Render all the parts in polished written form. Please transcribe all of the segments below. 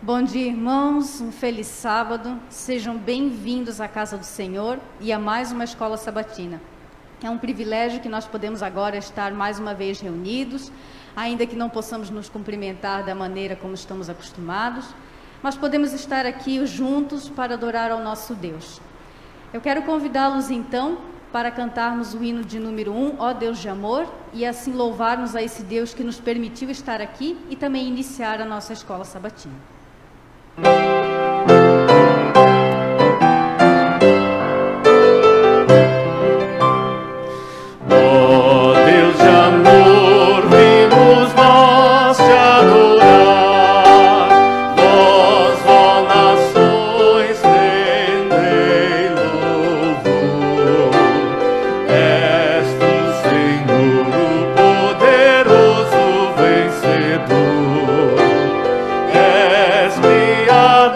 Bom dia, irmãos, um feliz sábado, sejam bem-vindos à casa do Senhor e a mais uma escola sabatina. É um privilégio que nós podemos agora estar mais uma vez reunidos, ainda que não possamos nos cumprimentar da maneira como estamos acostumados, mas podemos estar aqui juntos para adorar ao nosso Deus. Eu quero convidá-los então para cantarmos o hino de número 1, Ó Deus de Amor, e assim louvarmos a esse Deus que nos permitiu estar aqui e também iniciar a nossa escola sabatina. És minha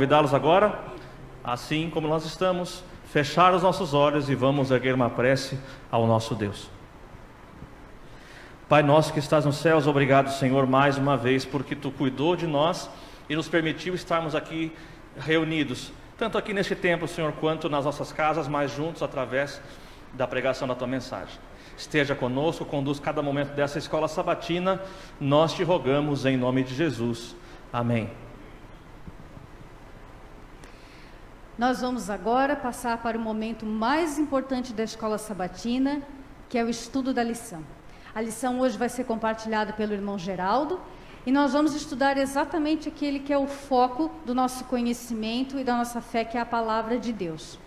convidá-los agora, assim como nós estamos, fechar os nossos olhos e vamos erguer uma prece ao nosso Deus. Pai nosso que estás nos céus, obrigado, Senhor, mais uma vez, porque Tu cuidou de nós e nos permitiu estarmos aqui reunidos, tanto aqui neste templo, Senhor, quanto nas nossas casas, mas juntos através da pregação da Tua mensagem. Esteja conosco, conduz cada momento dessa escola sabatina, nós Te rogamos em nome de Jesus. Amém. Nós vamos agora passar para o momento mais importante da escola sabatina, que é o estudo da lição. A lição hoje vai ser compartilhada pelo irmão Geraldo e nós vamos estudar exatamente aquele que é o foco do nosso conhecimento e da nossa fé, que é a palavra de Deus.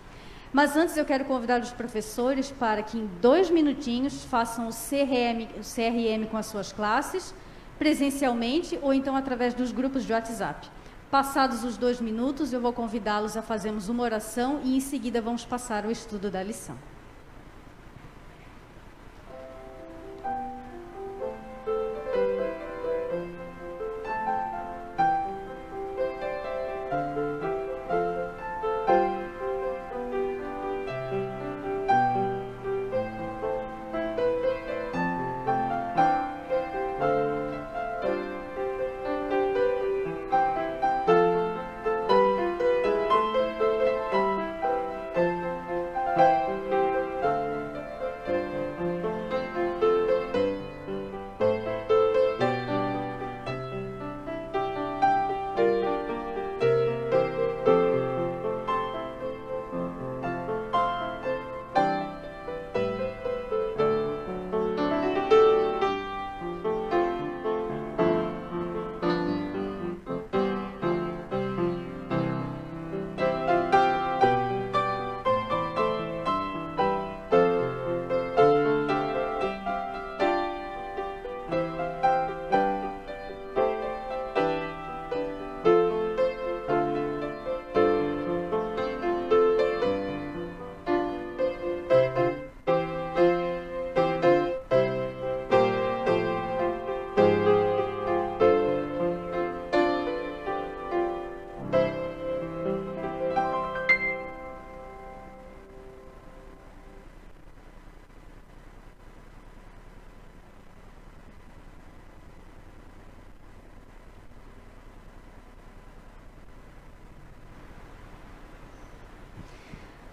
Mas antes eu quero convidar os professores para que em 2 minutinhos façam o CRM com as suas classes, presencialmente ou então através dos grupos de WhatsApp. Passados os 2 minutos, eu vou convidá-los a fazermos uma oração e em seguida vamos passar ao estudo da lição.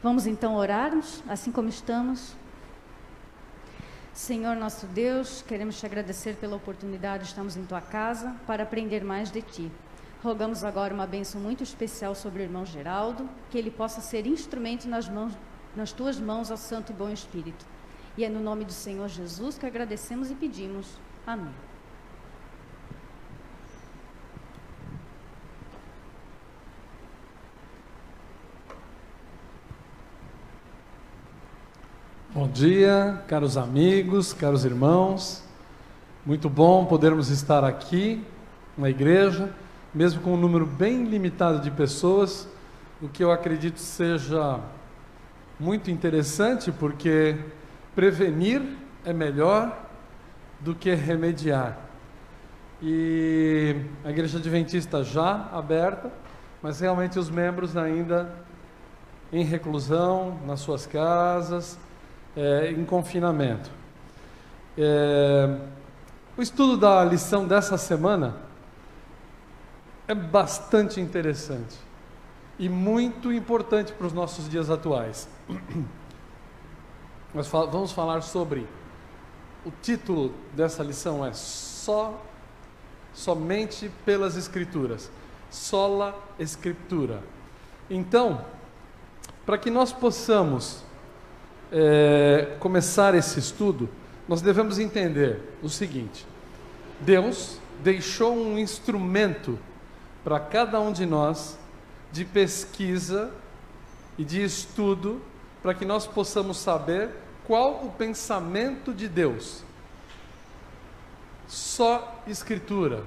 Vamos então orarmos, assim como estamos. Senhor nosso Deus, queremos Te agradecer pela oportunidade de estarmos em Tua casa para aprender mais de Ti. Rogamos agora uma bênção muito especial sobre o irmão Geraldo, que ele possa ser instrumento nas Tuas mãos ao Santo e Bom Espírito. E é no nome do Senhor Jesus que agradecemos e pedimos. Amém. Bom dia, caros amigos, caros irmãos. Muito bom podermos estar aqui na igreja, mesmo com um número bem limitado de pessoas, o que eu acredito seja muito interessante, porque prevenir é melhor do que remediar. E a Igreja Adventista já aberta, mas realmente os membros ainda em reclusão, nas suas casas, em confinamento. O estudo da lição dessa semana é bastante interessante e muito importante para os nossos dias atuais. Nós vamos falar sobre, o título dessa lição é Somente pelas Escrituras, Sola Escritura. Então, para que nós possamos começar esse estudo, nós devemos entender o seguinte: Deus deixou um instrumento para cada um de nós de pesquisa e de estudo, para que nós possamos saber qual o pensamento de Deus. Só Escritura,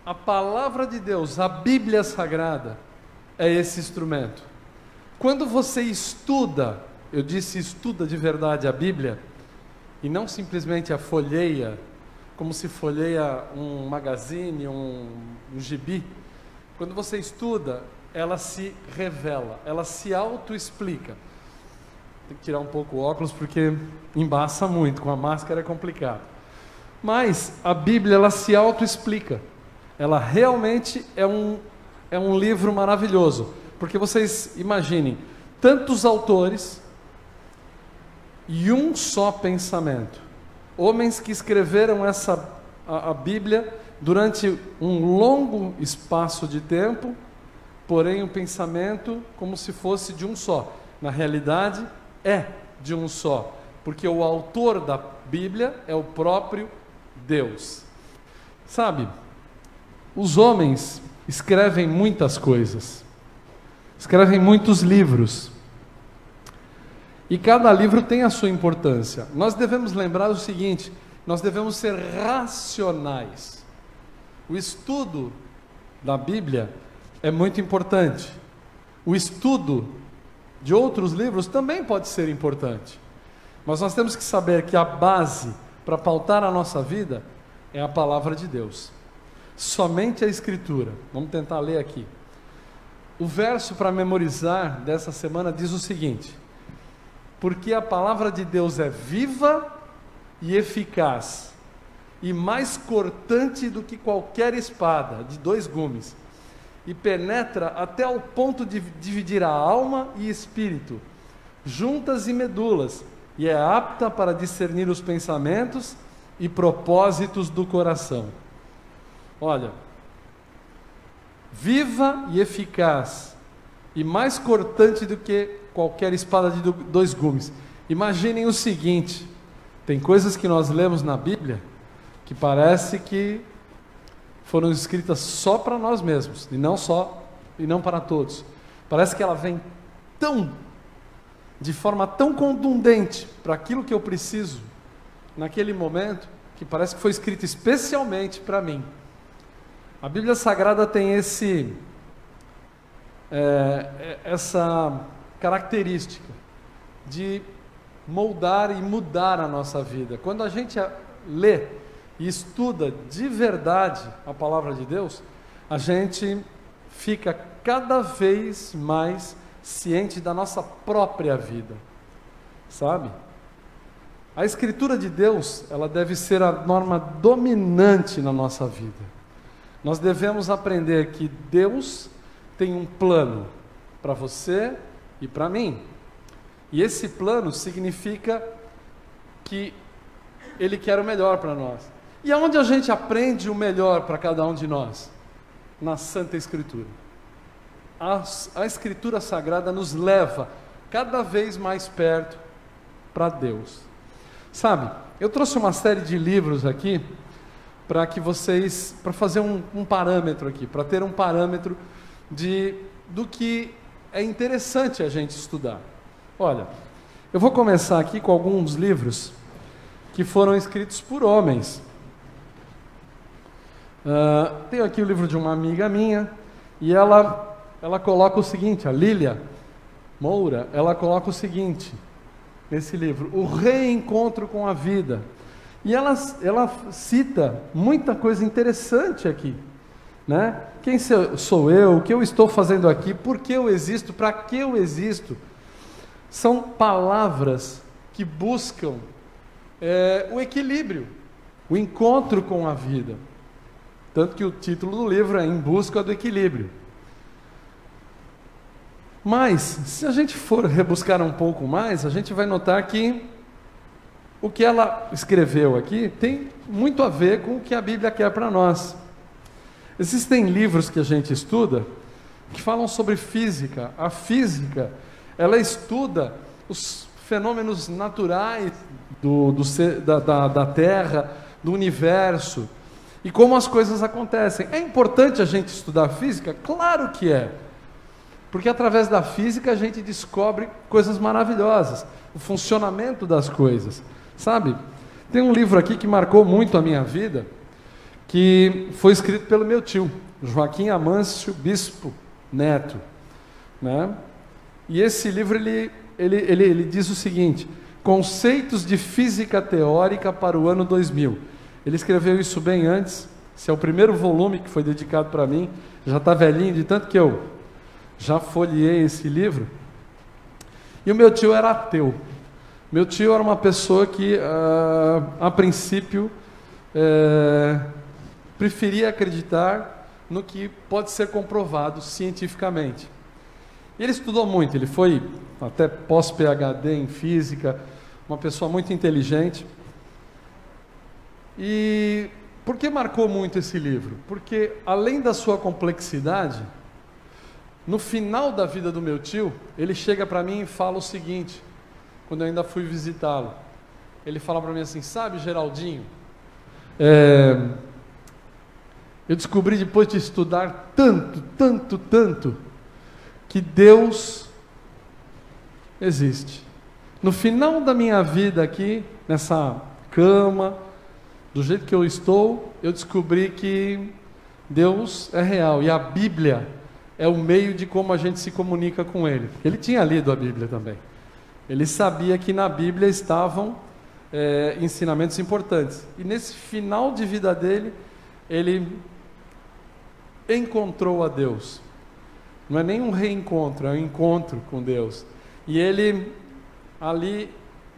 a palavra de Deus, a Bíblia Sagrada, é esse instrumento. Quando você estuda, eu disse estuda de verdade a Bíblia, e não simplesmente a folheia, como se folheia um magazine, um gibi. Quando você estuda, ela se revela, ela se autoexplica. Tem que tirar um pouco o óculos porque embaça muito, com a máscara é complicado. Mas a Bíblia, ela se autoexplica. Ela realmente é um livro maravilhoso. Porque vocês imaginem, tantos autores e um só pensamento. Homens que escreveram a Bíblia durante um longo espaço de tempo, porém o pensamento como se fosse de um só. Na realidade, é de um só, porque o autor da Bíblia é o próprio Deus. Sabe, os homens escrevem muitas coisas, escrevem muitos livros, e cada livro tem a sua importância. Nós devemos lembrar o seguinte: nós devemos ser racionais. O estudo da Bíblia é muito importante. O estudo de outros livros também pode ser importante. Mas nós temos que saber que a base para pautar a nossa vida é a palavra de Deus. Somente a Escritura. Vamos tentar ler aqui. O verso para memorizar dessa semana diz o seguinte: porque a palavra de Deus é viva e eficaz, e mais cortante do que qualquer espada de 2 gumes, e penetra até o ponto de dividir a alma e espírito, juntas e medulas, e é apta para discernir os pensamentos e propósitos do coração. Olha, viva e eficaz, e mais cortante do que qualquer espada de 2 gumes. Imaginem o seguinte: tem coisas que nós lemos na Bíblia que parece que foram escritas só para nós mesmos, e não para todos. Parece que ela vem de forma tão contundente para aquilo que eu preciso naquele momento, que parece que foi escrita especialmente para mim. A Bíblia Sagrada tem essa característica de moldar e mudar a nossa vida. Quando a gente lê e estuda de verdade a palavra de Deus, a gente fica cada vez mais ciente da nossa própria vida, sabe? A Escritura de Deus, ela deve ser a norma dominante na nossa vida. Nós devemos aprender que Deus tem um plano para você e para mim. E esse plano significa que Ele quer o melhor para nós. E aonde a gente aprende o melhor para cada um de nós? Na Santa Escritura. A Escritura Sagrada nos leva cada vez mais perto para Deus. Sabe, eu trouxe uma série de livros aqui para fazer um parâmetro aqui, para ter um parâmetro do que é interessante a gente estudar. Olha, eu vou começar aqui com alguns livros que foram escritos por homens. Tenho aqui o livro de uma amiga minha, e ela coloca o seguinte, a Lília Moura, ela coloca o seguinte, nesse livro: o reencontro com a vida. E ela cita muita coisa interessante aqui, né? Quem sou eu, o que eu estou fazendo aqui, por que eu existo, para que eu existo? São palavras que buscam o equilíbrio, o encontro com a vida. Tanto que o título do livro é Em Busca do Equilíbrio. Mas, se a gente for rebuscar um pouco mais, a gente vai notar que o que ela escreveu aqui tem muito a ver com o que a Bíblia quer para nós. Existem livros que a gente estuda que falam sobre física. A física, ela estuda os fenômenos naturais da Terra, do universo, e como as coisas acontecem. É importante a gente estudar física? Claro que é. Porque através da física a gente descobre coisas maravilhosas, o funcionamento das coisas, sabe? Tem um livro aqui que marcou muito a minha vida, que foi escrito pelo meu tio, Joaquim Amâncio Bispo Neto, né? E esse livro, ele diz o seguinte: Conceitos de Física Teórica para o ano 2000. Ele escreveu isso bem antes. Esse é o primeiro volume que foi dedicado para mim. Já está velhinho, de tanto que eu já folheei esse livro. E o meu tio era ateu. Meu tio era uma pessoa que, a princípio, preferia acreditar no que pode ser comprovado cientificamente. E ele estudou muito, ele foi até pós-PhD em física, uma pessoa muito inteligente. E por que marcou muito esse livro? Porque, além da sua complexidade, no final da vida do meu tio, ele chega para mim e fala o seguinte, quando eu ainda fui visitá-lo. Ele fala para mim assim, sabe, Geraldinho, eu descobri depois de estudar tanto, que Deus existe. No final da minha vida aqui, nessa cama, do jeito que eu estou, eu descobri que Deus é real e a Bíblia é o meio de como a gente se comunica com Ele. Ele tinha lido a Bíblia também. Ele sabia que na Bíblia estavam ensinamentos importantes. E nesse final de vida dele, ele encontrou a Deus. Não é nem um reencontro, é um encontro com Deus. E ele, ali,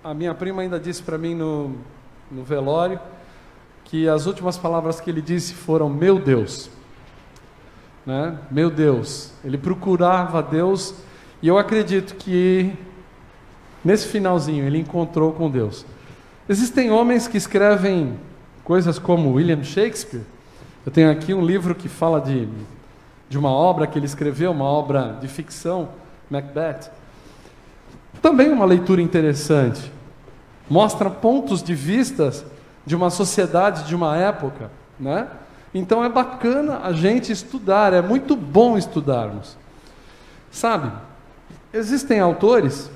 a minha prima ainda disse para mim no velório, que as últimas palavras que ele disse foram, meu Deus. Né? Meu Deus. Ele procurava Deus, e eu acredito que nesse finalzinho ele encontrou com Deus. Existem homens que escrevem coisas como William Shakespeare. Eu tenho aqui um livro que fala de uma obra que ele escreveu, uma obra de ficção, Macbeth. Também uma leitura interessante. Mostra pontos de vistas de uma sociedade, de uma época, né? Então é bacana a gente estudar, é muito bom estudarmos. Sabe, existem autores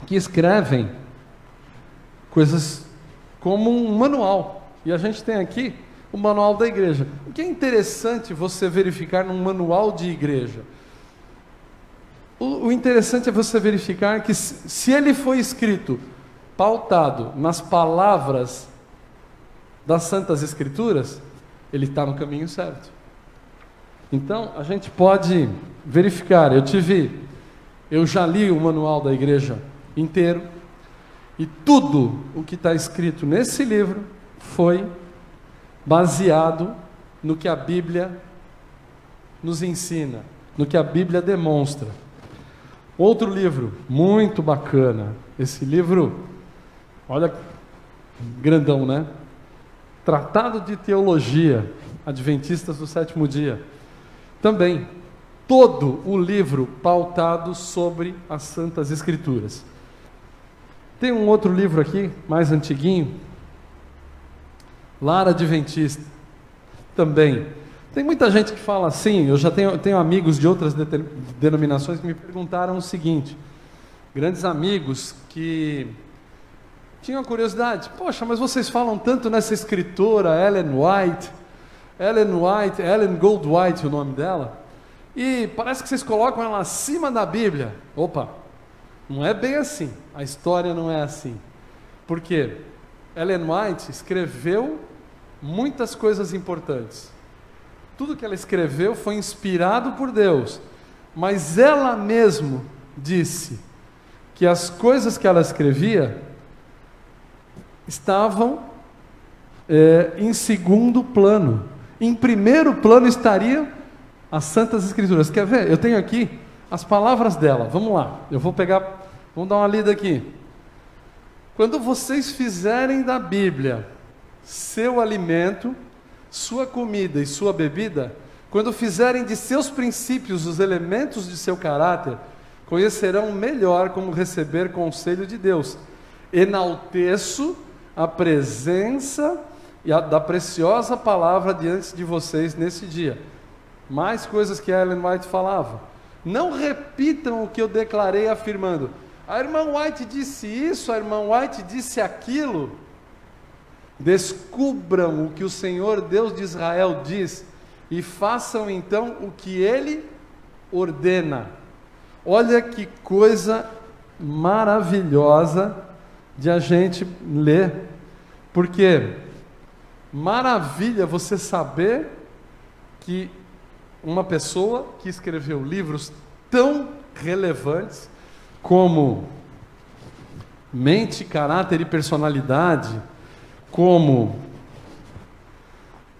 que escrevem coisas como um manual, e a gente tem aqui o manual da igreja. O que é interessante você verificar num manual de igreja? O interessante é você verificar que se ele foi escrito, pautado nas palavras das Santas Escrituras, ele está no caminho certo. Então, a gente pode verificar. Eu já li o manual da igreja inteiro, e tudo o que está escrito nesse livro foi baseado no que a Bíblia nos ensina, no que a Bíblia demonstra. Outro livro muito bacana, esse livro, olha, grandão, né? Tratado de Teologia, Adventistas do Sétimo Dia. Também, todo o livro pautado sobre as Santas Escrituras. Tem um outro livro aqui, mais antiguinho, Lar Adventista, também. Tem muita gente que fala assim, eu já tenho amigos de outras denominações que me perguntaram o seguinte, grandes amigos que tinham curiosidade, poxa, mas vocês falam tanto nessa escritora Ellen Goldwhite, o nome dela, e parece que vocês colocam ela acima da Bíblia. Opa, não é bem assim, a história não é assim. Por quê? Ellen White escreveu muitas coisas importantes. Tudo que ela escreveu foi inspirado por Deus, mas ela mesma disse que as coisas que ela escrevia estavam em segundo plano. Em primeiro plano estaria as Santas Escrituras. Quer ver? Eu tenho aqui as palavras dela. Vamos lá, vamos dar uma lida aqui. Quando vocês fizerem da Bíblia seu alimento, sua comida e sua bebida, quando fizerem de seus princípios os elementos de seu caráter, conhecerão melhor como receber conselho de Deus. Enalteço a presença da preciosa palavra diante de vocês nesse dia. Mais coisas que a Ellen White falava. Não repitam o que eu declarei afirmando, a irmã White disse isso, a irmã White disse aquilo. Descubram o que o Senhor Deus de Israel diz e façam então o que Ele ordena. Olha que coisa maravilhosa de a gente ler, porque maravilha você saber que uma pessoa que escreveu livros tão relevantes como mente, caráter e personalidade, como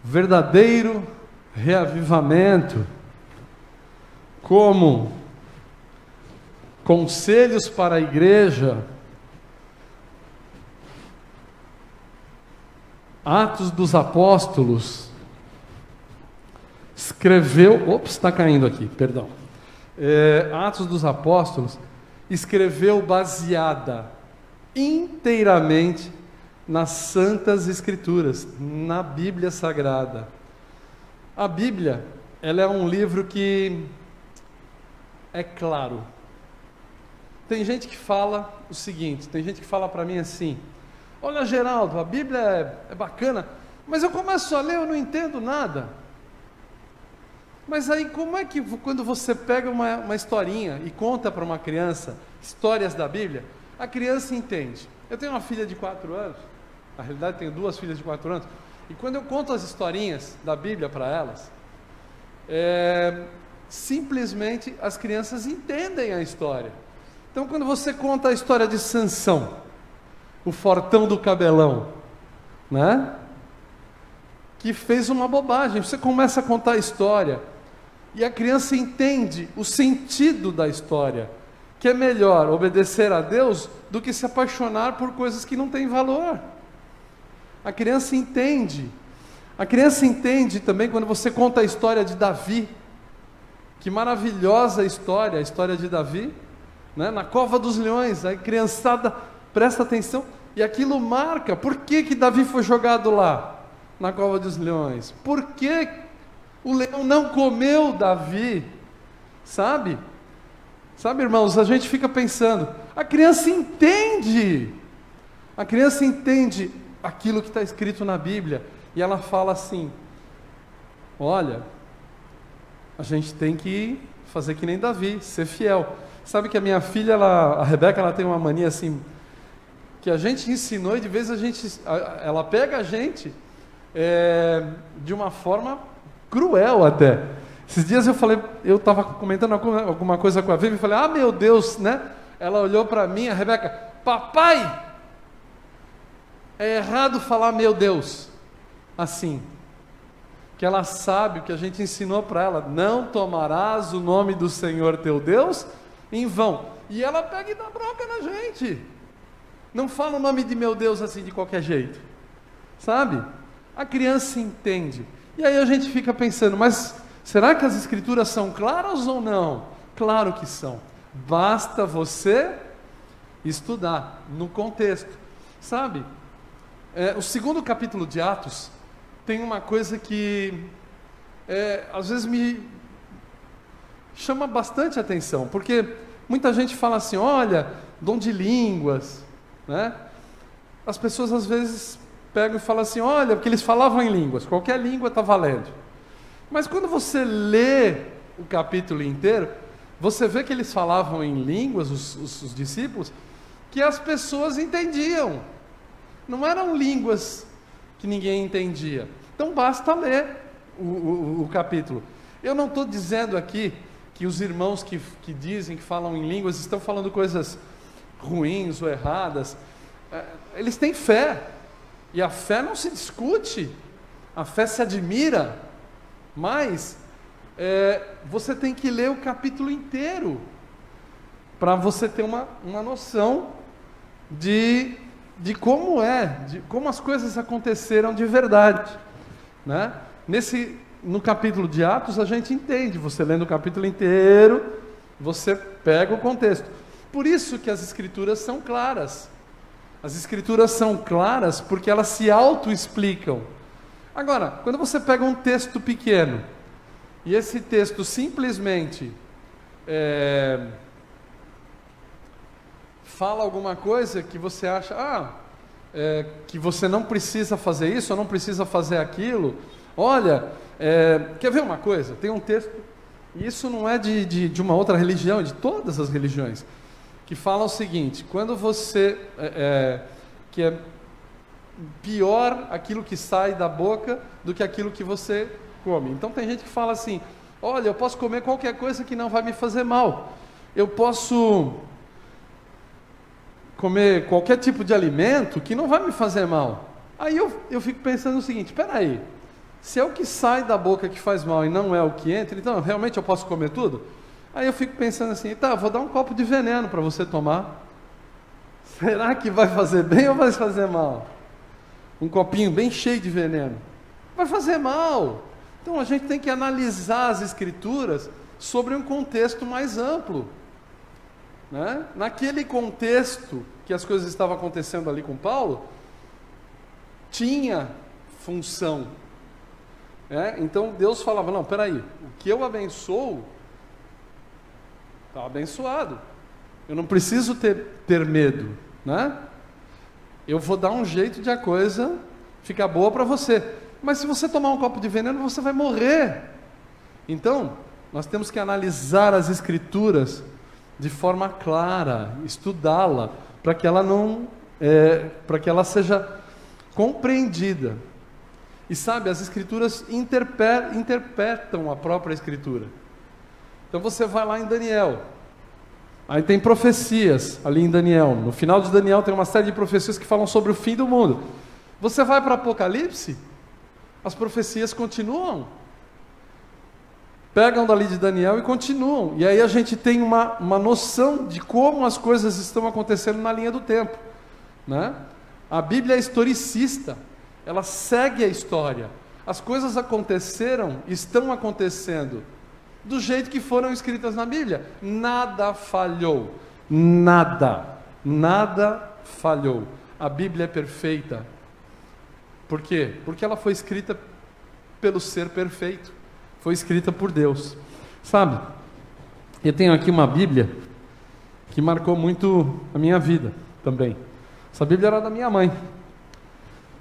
verdadeiro reavivamento, como conselhos para a igreja, Atos dos Apóstolos, escreveu, está caindo aqui, perdão. Atos dos Apóstolos, escreveu baseada inteiramente nas Santas Escrituras, na Bíblia Sagrada. A Bíblia, ela é um livro que é claro. Tem gente que fala o seguinte, tem gente que fala para mim assim: olha, Geraldo, a Bíblia é bacana, mas eu começo a ler, eu não entendo nada. Mas aí como é que quando você pega uma historinha e conta para uma criança histórias da Bíblia, a criança entende? Eu tenho uma filha de 4 anos, na realidade tenho 2 filhas de 4 anos, e quando eu conto as historinhas da Bíblia para elas, simplesmente as crianças entendem a história. Então quando você conta a história de Sansão, o fortão do cabelão, né? Que fez uma bobagem, você começa a contar a história, e a criança entende o sentido da história, que é melhor obedecer a Deus do que se apaixonar por coisas que não têm valor. A criança entende. A criança entende também quando você conta a história de Davi. Que maravilhosa história, a história de Davi, né? Na cova dos leões, a criançada presta atenção, e aquilo marca. Por que Davi foi jogado lá, na cova dos leões? Por que o leão não comeu Davi? Sabe, irmãos, a gente fica pensando, a criança entende aquilo que está escrito na Bíblia, e ela fala assim: olha, a gente tem que fazer que nem Davi, ser fiel. Sabe que a minha filha, a Rebeca, ela tem uma mania assim, que a gente ensinou, e de vez ela pega a gente de uma forma cruel até. Esses dias eu estava comentando alguma coisa com a Vivi e falei: ah, meu Deus, né? Ela olhou para mim, a Rebeca: papai, é errado falar meu Deus assim. Que ela sabe o que a gente ensinou para ela: não tomarás o nome do Senhor teu Deus em vão. E ela pega e dá bronca na gente. Não fala o nome de meu Deus assim de qualquer jeito, sabe? A criança entende. E aí a gente fica pensando: mas será que as Escrituras são claras ou não? Claro que são. Basta você estudar no contexto, sabe? O 2º capítulo de Atos tem uma coisa que às vezes me chama bastante atenção, porque muita gente fala assim: olha, dom de línguas, né? As pessoas às vezes pegam e falam assim: olha, porque eles falavam em línguas, qualquer língua está valendo. Mas quando você lê o capítulo inteiro, você vê que eles falavam em línguas, os discípulos, que as pessoas entendiam. Não eram línguas que ninguém entendia. Então basta ler o capítulo. Eu não estou dizendo aqui que os irmãos que dizem que falam em línguas estão falando coisas ruins ou erradas. Eles têm fé, e a fé não se discute, a fé se admira, mas você tem que ler o capítulo inteiro para você ter uma noção de como as coisas aconteceram de verdade, né? No capítulo de Atos a gente entende, você lendo o capítulo inteiro, você pega o contexto. Por isso que as Escrituras são claras. As Escrituras são claras porque elas se auto-explicam. Agora, quando você pega um texto pequeno, e esse texto simplesmente fala alguma coisa que você acha, que você não precisa fazer isso, ou não precisa fazer aquilo. Olha, quer ver uma coisa? Tem um texto, e isso não é de uma outra religião, é de todas as religiões, que fala o seguinte: quando você, que é pior aquilo que sai da boca do que aquilo que você come. Então tem gente que fala assim: Olha, eu posso comer qualquer coisa que não vai me fazer mal. Eu posso comer qualquer tipo de alimento que não vai me fazer mal. Aí eu fico pensando o seguinte, espera aí, se é o que sai da boca que faz mal e não é o que entra, então realmente eu posso comer tudo? Aí eu fico pensando assim, tá, vou dar um copo de veneno para você tomar. Será que vai fazer bem ou vai fazer mal? Um copinho bem cheio de veneno. Vai fazer mal. Então a gente tem que analisar as Escrituras sobre um contexto mais amplo. Né? Naquele contexto que as coisas estavam acontecendo ali com Paulo, tinha função. Então Deus falava, não, peraí, o que eu abençoo, está abençoado. Eu não preciso ter medo, né? Eu vou dar um jeito de a coisa ficar boa para você. Mas se você tomar um copo de veneno, você vai morrer. Então, nós temos que analisar as Escrituras de forma clara, estudá-la, para que ela para que ela seja compreendida. E sabe, as Escrituras interpretam a própria Escritura. Então você vai lá em Daniel, aí tem profecias ali em Daniel. No final de Daniel tem uma série de profecias que falam sobre o fim do mundo. Você vai para Apocalipse, as profecias continuam. Pegam dali de Daniel e continuam. E aí a gente tem uma noção de como as coisas estão acontecendo na linha do tempo. Né? A Bíblia é historicista, ela segue a história. As coisas aconteceram, estão acontecendo do jeito que foram escritas na Bíblia. Nada falhou. Nada falhou. A Bíblia é perfeita. Por quê? Porque ela foi escrita pelo ser perfeito. Foi escrita por Deus. Sabe, eu tenho aqui uma Bíblia que marcou muito a minha vida também. Essa Bíblia era da minha mãe.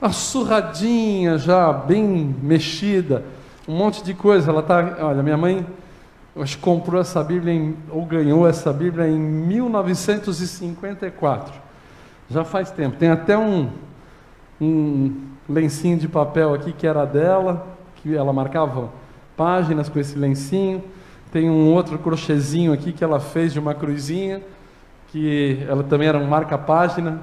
Uma surradinha já, bem mexida, um monte de coisa. Ela tá, olha, minha mãe, eu acho que comprou essa Bíblia ou ganhou essa Bíblia em 1954. Já faz tempo. Tem até um lencinho de papel aqui que era dela, que ela marcava páginas com esse lencinho. Tem um outro crochêzinho aqui que ela fez de uma cruzinha, que ela também era um marca-página,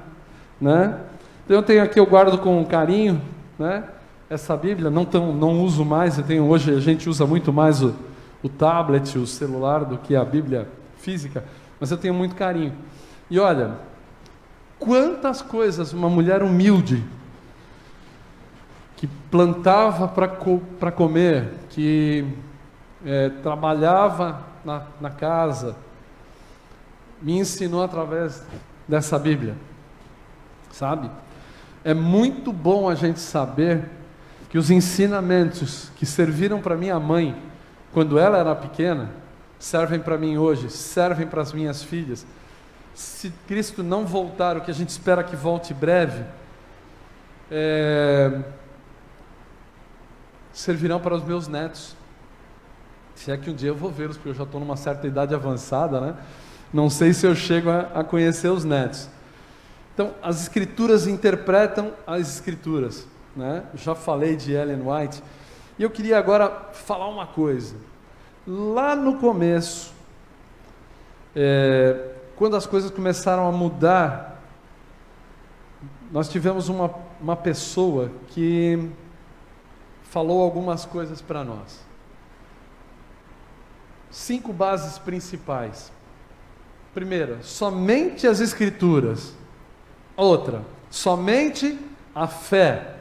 né? Então eu tenho aqui, eu guardo com carinho, né? Essa Bíblia, não uso mais. Hoje a gente usa muito mais o tablet, o celular, do que a Bíblia física, mas eu tenho muito carinho. E olha, quantas coisas uma mulher humilde, que plantava para comer, que trabalhava na casa, me ensinou através dessa Bíblia, sabe? É muito bom a gente saber que os ensinamentos que serviram para minha mãe quando ela era pequena, servem para mim hoje, servem para as minhas filhas. Se Cristo não voltar, o que a gente espera que volte breve, servirão para os meus netos. Se é que um dia eu vou vê-los, porque eu já estou numa certa idade avançada, né? Não sei se eu chego a conhecer os netos. Então, as Escrituras interpretam as Escrituras, né? Já falei de Ellen White, e eu queria agora falar uma coisa. Lá no começo, quando as coisas começaram a mudar, nós tivemos uma pessoa que falou algumas coisas para nós. 5 bases principais. Primeira, somente as Escrituras. Outra, somente a fé.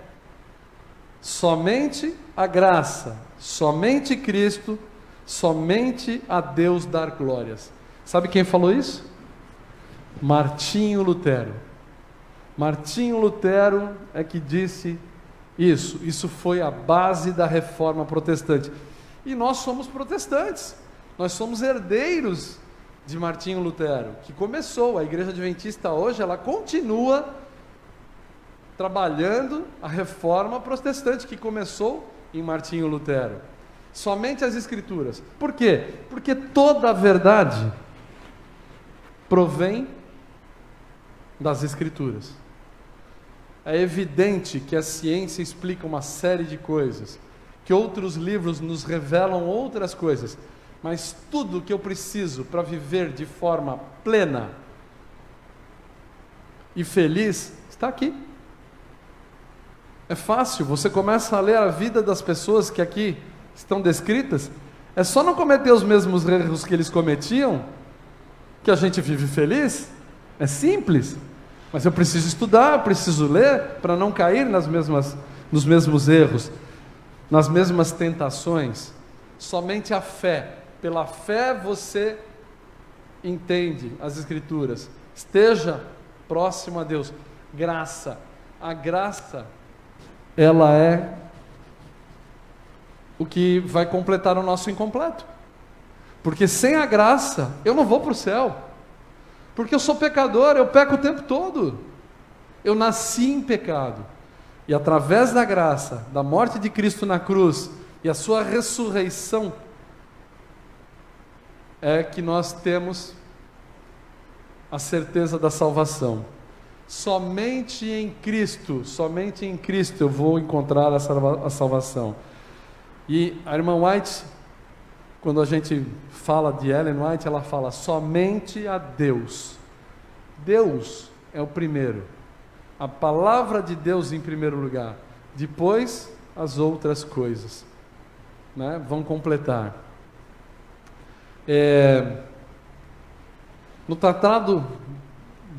Somente a graça. Somente Cristo. Somente a Deus dar glórias. Sabe quem falou isso? Martinho Lutero. Martinho Lutero é que disse isso. Isso foi a base da reforma protestante. E nós somos protestantes. Nós somos herdeiros de Martinho Lutero, que começou. A Igreja Adventista hoje, ela continua trabalhando a reforma protestante que começou em Martinho Lutero. Somente as Escrituras. Por quê? Porque toda a verdade provém das Escrituras. É evidente que a ciência explica uma série de coisas. que outros livros nos revelam outras coisas, mas tudo que eu preciso para viver de forma plena e feliz está aqui. É fácil, você começa a ler a vida das pessoas que aqui estão descritas, é só não cometer os mesmos erros que eles cometiam, que a gente vive feliz. É simples, mas eu preciso estudar, eu preciso ler, para não cair nos mesmos erros, nas mesmas tentações. Somente a fé, pela fé você entende as Escrituras, esteja próximo a Deus. Graça, a graça, ela é o que vai completar o nosso incompleto, porque sem a graça eu não vou para o céu, porque eu sou pecador, eu peco o tempo todo, eu nasci em pecado, e através da graça, da morte de Cristo na cruz, e a sua ressurreição, é que nós temos a certeza da salvação. Somente em Cristo eu vou encontrar a salvação. E a irmã White, quando a gente fala de Ellen White, ela fala somente a Deus. Deus é o primeiro, a palavra de Deus em primeiro lugar, depois as outras coisas, né, vão completar. No Tratado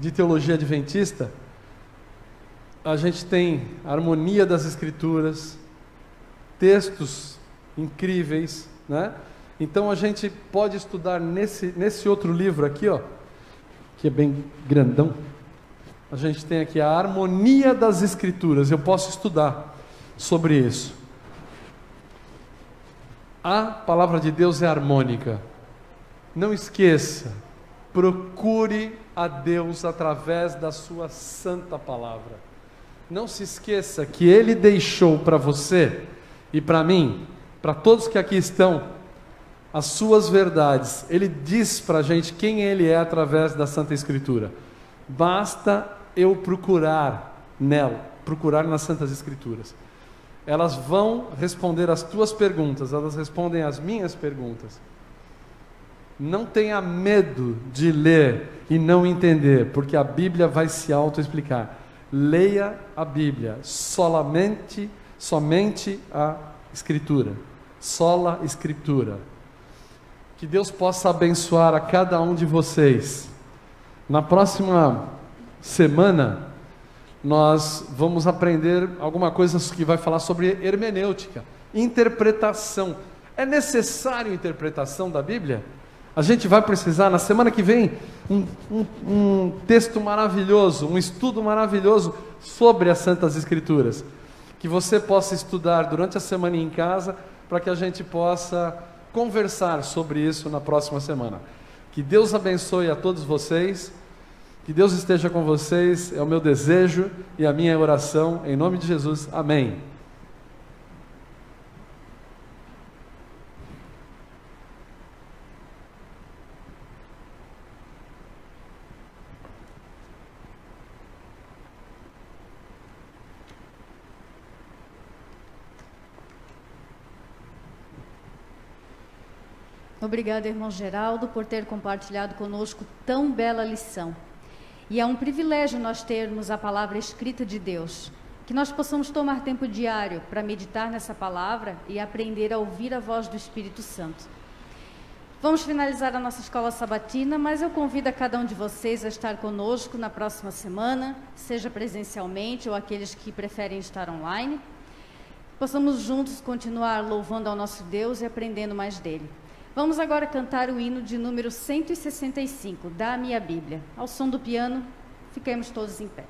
de Teologia Adventista, a gente tem a harmonia das Escrituras, textos incríveis, né? Então a gente pode estudar nesse outro livro aqui, ó, que é bem grandão. A gente tem aqui a harmonia das Escrituras. Eu posso estudar sobre isso. A palavra de Deus é harmônica. Não esqueça, procure a Deus através da sua santa palavra. Não se esqueça que Ele deixou para você e para mim, para todos que aqui estão, as suas verdades. Ele diz para a gente quem Ele é através da Santa Escritura. Basta eu procurar nela, procurar nas Santas Escrituras. Elas vão responder as tuas perguntas, elas respondem as minhas perguntas. Não tenha medo de ler e não entender, porque a Bíblia vai se autoexplicar. Leia a Bíblia, somente a Escritura, sola Escritura. Que Deus possa abençoar a cada um de vocês. Na próxima semana, nós vamos aprender alguma coisa que vai falar sobre hermenêutica, interpretação. É necessário interpretação da Bíblia? A gente vai precisar, na semana que vem, um texto maravilhoso, um estudo maravilhoso sobre as Santas Escrituras, que você possa estudar durante a semana em casa, para que a gente possa conversar sobre isso na próxima semana. Que Deus abençoe a todos vocês, que Deus esteja com vocês, é o meu desejo e a minha oração, em nome de Jesus, amém. Obrigada, irmão Geraldo, por ter compartilhado conosco tão bela lição. E é um privilégio nós termos a palavra escrita de Deus, que nós possamos tomar tempo diário para meditar nessa palavra e aprender a ouvir a voz do Espírito Santo. Vamos finalizar a nossa escola sabatina, mas eu convido a cada um de vocês a estar conosco na próxima semana, seja presencialmente ou aqueles que preferem estar online. Possamos juntos continuar louvando ao nosso Deus e aprendendo mais dele. Vamos agora cantar o hino de número 165, da minha Bíblia. Ao som do piano, fiquemos todos em pé.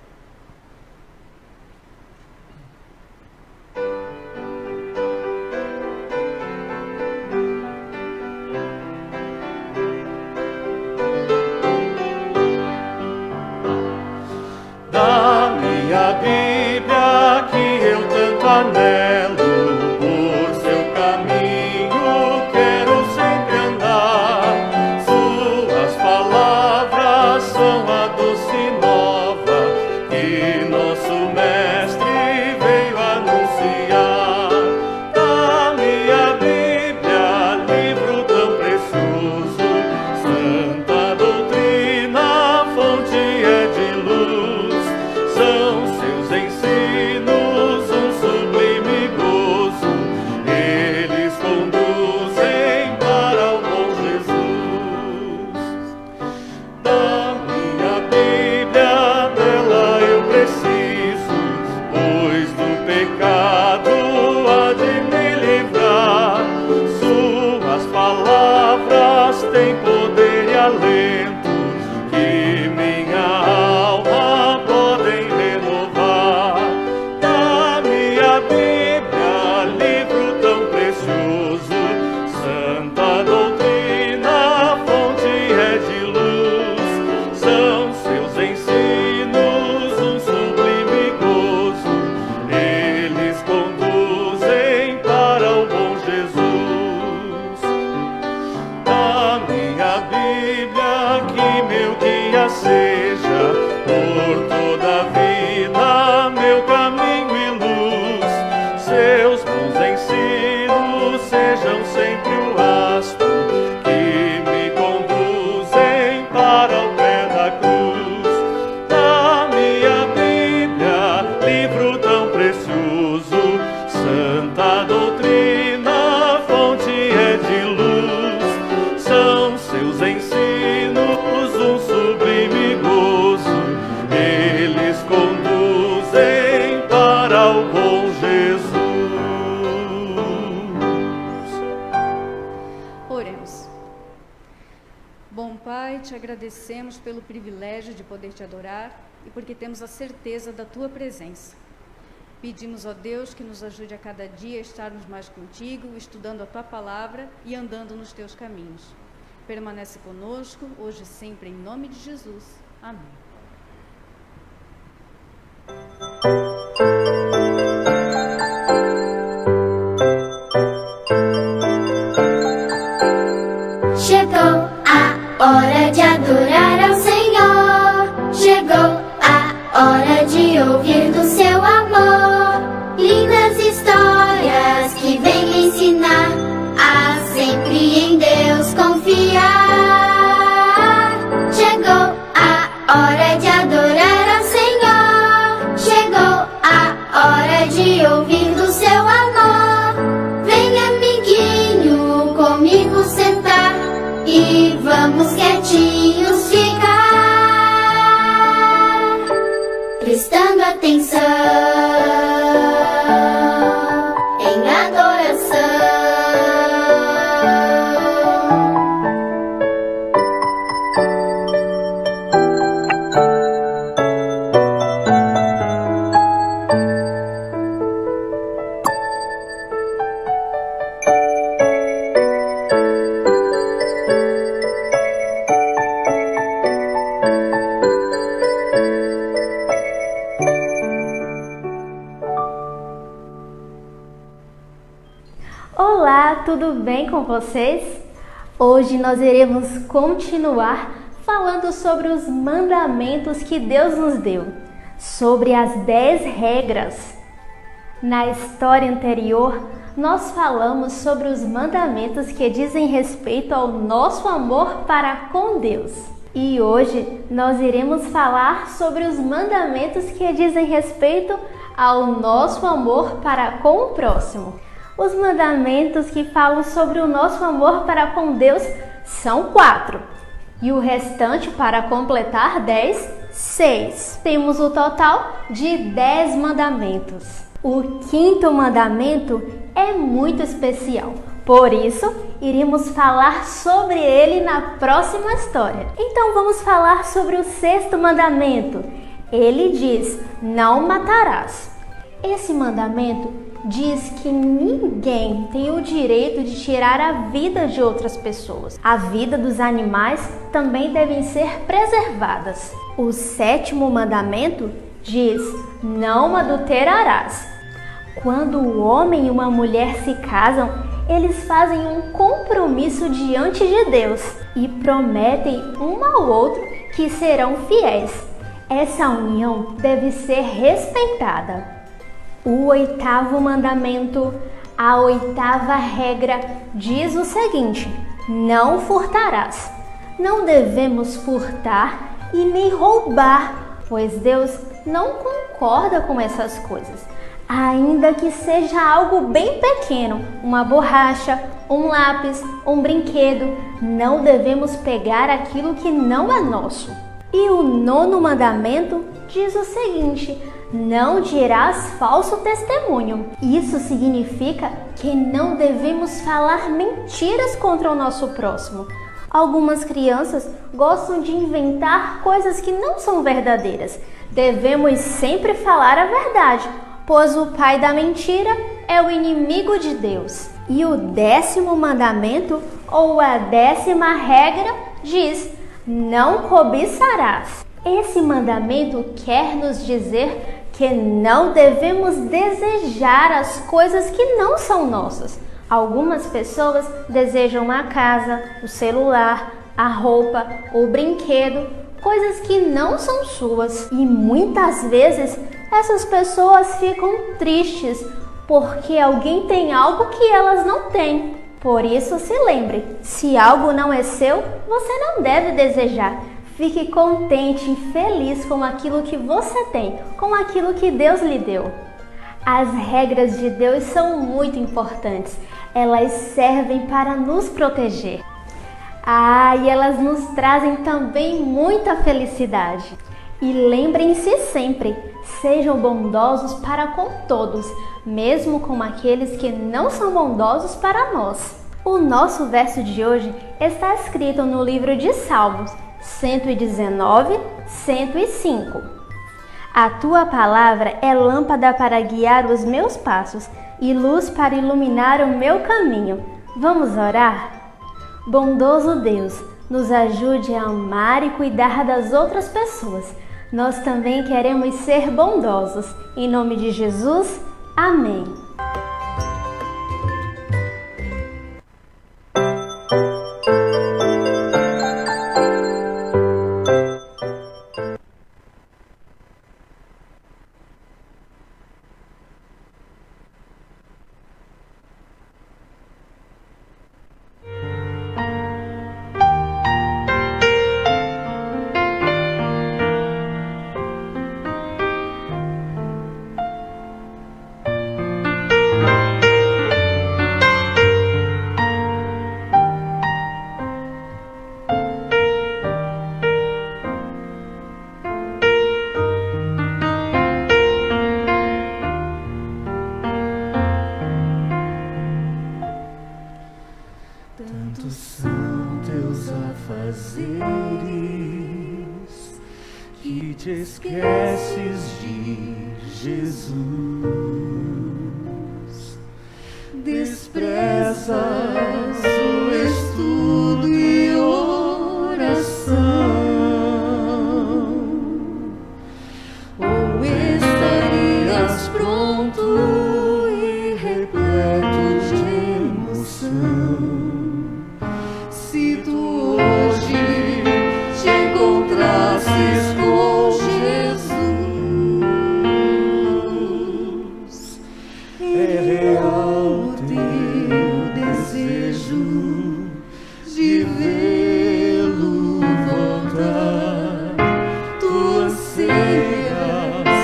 Da minha Bíblia que eu tanto anelo, por seu caminho quero sempre andar. Suas palavras são a doce nova que nosso Mestre veio anunciar. Da pecado há de me livrar. Suas palavras têm poder e alento que minha alma podem renovar. Da minha Bíblia, livro tão precioso, santa doutrina, fonte é de luz. São seus ensinos um sublime gozo, eles conduzem para o bom Jesus. Da minha Bíblia, que meu guia seja por toda a vida, meu caminho e luz. Seus bons ensinos sejam sempre o lastro que me conduzem para o pé da cruz. Da minha Bíblia, livro tão precioso, santa doutrina, fonte é de luz. São seus ensinos um sublime gozo, eles conduzem para o bom Jesus. Oremos. Bom Pai, te agradecemos pelo privilégio de poder te adorar e porque temos a certeza da tua presença. Pedimos, ó Deus, que nos ajude a cada dia a estarmos mais contigo, estudando a tua palavra e andando nos teus caminhos. Permanece conosco, hoje e sempre, em nome de Jesus. Amém. Chegou a hora de adorar ao Senhor. Chegou a hora de ouvir do seu amor. Lindas histórias que vêm ensinar a sempre em Deus confiar. Chegou a hora de adorar ao Senhor. Chegou a hora de ouvir do seu amor. Vem, amiguinho, comigo sentar e vamos quietinhos ficar, prestando atenção em adoração. Olá, tudo bem com vocês? Hoje nós iremos continuar falando sobre os mandamentos que Deus nos deu, sobre as 10 regras. Na história anterior, nós falamos sobre os mandamentos que dizem respeito ao nosso amor para com Deus. E hoje nós iremos falar sobre os mandamentos que dizem respeito ao nosso amor para com o próximo. Os mandamentos que falam sobre o nosso amor para com Deus são 4. E o restante, para completar 10, 6. Temos o total de 10 mandamentos. O 5º mandamento é muito especial. Por isso, iremos falar sobre ele na próxima história. Então vamos falar sobre o 6º mandamento. Ele diz: não matarás. Esse mandamento diz que ninguém tem o direito de tirar a vida de outras pessoas. A vida dos animais também devem ser preservadas. O 7º mandamento diz: não adulterarás. Quando o homem e uma mulher se casam, eles fazem um compromisso diante de Deus e prometem um ao outro que serão fiéis. Essa união deve ser respeitada. O 8º mandamento, a 8ª regra, diz o seguinte: não furtarás. Não devemos furtar e nem roubar, pois Deus não concorda com essas coisas. Ainda que seja algo bem pequeno, uma borracha, um lápis, um brinquedo, não devemos pegar aquilo que não é nosso. E o 9º mandamento diz o seguinte: Não dirás falso testemunho. Isso significa que não devemos falar mentiras contra o nosso próximo. Algumas crianças gostam de inventar coisas que não são verdadeiras. Devemos sempre falar a verdade, pois o pai da mentira é o inimigo de Deus. E o 10º mandamento, ou a 10ª regra, diz: não cobiçarás. Esse mandamento quer nos dizer que não devemos desejar as coisas que não são nossas. Algumas pessoas desejam a casa, o celular, a roupa, o brinquedo, coisas que não são suas. E muitas vezes essas pessoas ficam tristes porque alguém tem algo que elas não têm. Por isso, se lembre, se algo não é seu, você não deve desejar. Fique contente e feliz com aquilo que você tem, com aquilo que Deus lhe deu. As regras de Deus são muito importantes. Elas servem para nos proteger. E elas nos trazem também muita felicidade. E lembrem-se sempre, sejam bondosos para com todos, mesmo com aqueles que não são bondosos para nós. O nosso verso de hoje está escrito no livro de Salmos 119, 105. A tua palavra é lâmpada para guiar os meus passos e luz para iluminar o meu caminho. Vamos orar? Bondoso Deus, nos ajude a amar e cuidar das outras pessoas. Nós também queremos ser bondosos. Em nome de Jesus, amém. Tantos são teus afazeres que te esqueces de Jesus. Desprezas o estudo e oração, ou estarias pronto e repleto de emoção. Com Jesus, é real teu desejo de vê-lo voltar. Tu anseias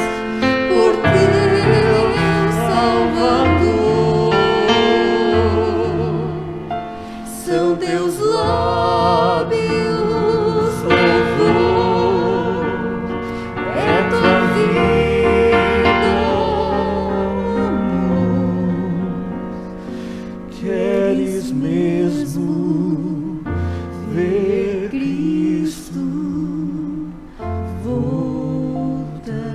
por teu Salvador, são teus lábios queres mesmo ver Cristo voltar.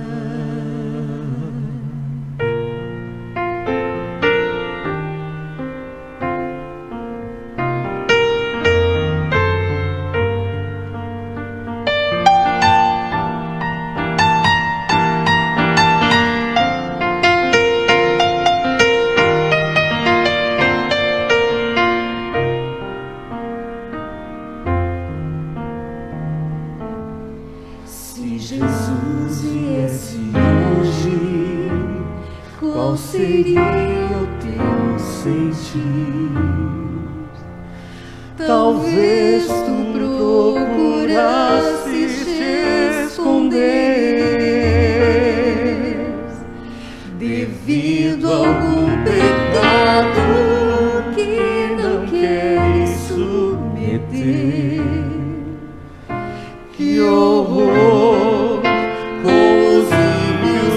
Se Jesus viesse hoje, qual seria o teu sentir? Talvez tu procurasses te esconder devido a algum pecado que não queres submeter. Que horror, com os ímpios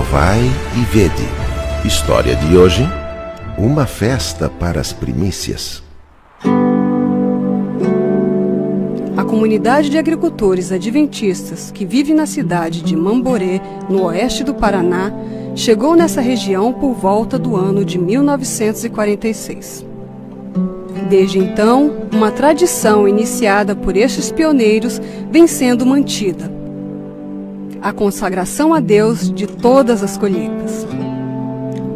Provai e vede. História de hoje: uma festa para as primícias. A comunidade de agricultores adventistas que vive na cidade de Mamborê, no oeste do Paraná, chegou nessa região por volta do ano de 1946. Desde então, uma tradição iniciada por estes pioneiros vem sendo mantida: a consagração a Deus de todas as colheitas.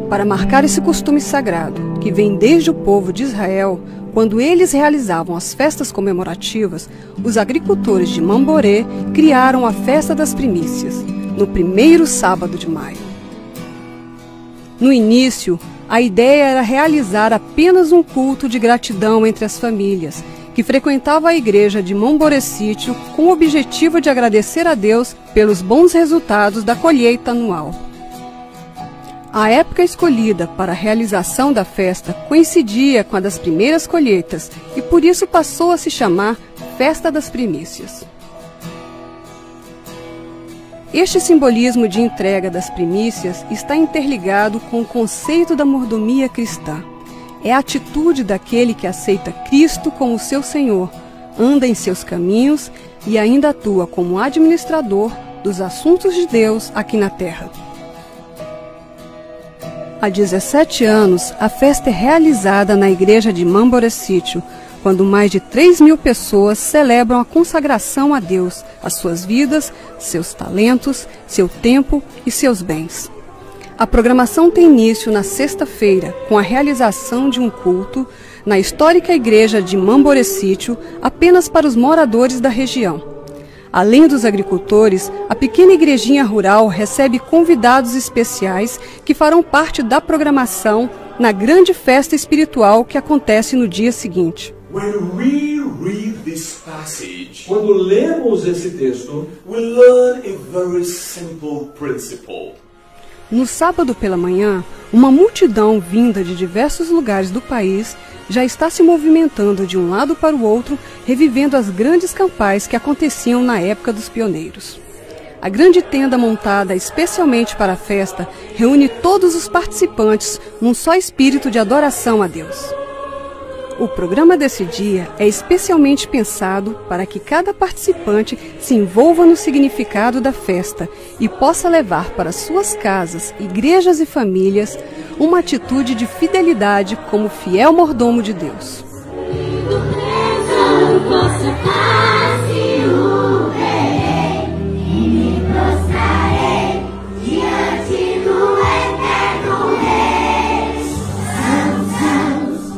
Para marcar esse costume sagrado, que vem desde o povo de Israel, quando eles realizavam as festas comemorativas, os agricultores de Mamborê criaram a Festa das Primícias, no primeiro sábado de maio. No início, a ideia era realizar apenas um culto de gratidão entre as famílias, que frequentavam a igreja de Mamborê Sítio com o objetivo de agradecer a Deus pelos bons resultados da colheita anual. A época escolhida para a realização da festa coincidia com a das primeiras colheitas e por isso passou a se chamar Festa das Primícias. Este simbolismo de entrega das primícias está interligado com o conceito da mordomia cristã. É a atitude daquele que aceita Cristo como seu Senhor, anda em seus caminhos e ainda atua como administrador dos assuntos de Deus aqui na terra. Há 17 anos, a festa é realizada na igreja de Mamborê Sítio, quando mais de 3.000 pessoas celebram a consagração a Deus, as suas vidas, seus talentos, seu tempo e seus bens. A programação tem início na sexta-feira, com a realização de um culto na histórica igreja de Mamborê Sítio, apenas para os moradores da região. Além dos agricultores, a pequena igrejinha rural recebe convidados especiais que farão parte da programação na grande festa espiritual que acontece no dia seguinte. Quando lemos esse texto, we learn a very simple principle. No sábado pela manhã, uma multidão vinda de diversos lugares do país já está se movimentando de um lado para o outro, revivendo as grandes campais que aconteciam na época dos pioneiros. A grande tenda montada especialmente para a festa reúne todos os participantes num só espírito de adoração a Deus. O programa desse dia é especialmente pensado para que cada participante se envolva no significado da festa e possa levar para suas casas, igrejas e famílias uma atitude de fidelidade como fiel mordomo de Deus.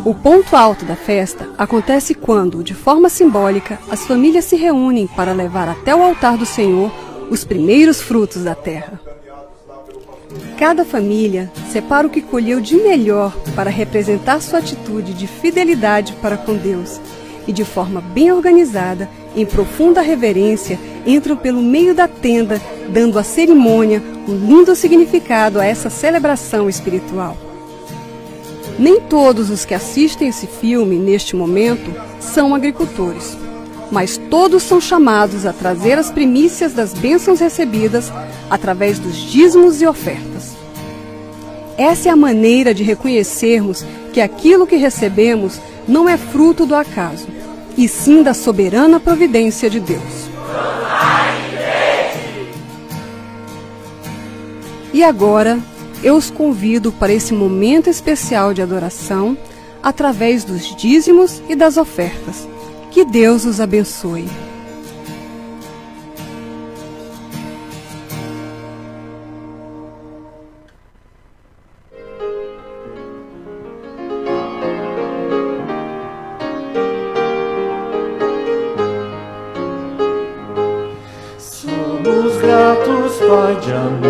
O ponto alto da festa acontece quando, de forma simbólica, as famílias se reúnem para levar até o altar do Senhor os primeiros frutos da terra. Cada família separa o que colheu de melhor para representar sua atitude de fidelidade para com Deus e, de forma bem organizada, em profunda reverência, entram pelo meio da tenda, dando à cerimônia um lindo significado a essa celebração espiritual. Nem todos os que assistem esse filme, neste momento, são agricultores, mas todos são chamados a trazer as primícias das bênçãos recebidas através dos dízimos e ofertas. Essa é a maneira de reconhecermos que aquilo que recebemos não é fruto do acaso, e sim da soberana providência de Deus. E agora, eu os convido para esse momento especial de adoração através dos dízimos e das ofertas. Que Deus os abençoe. Somos gratos, Pai de amor,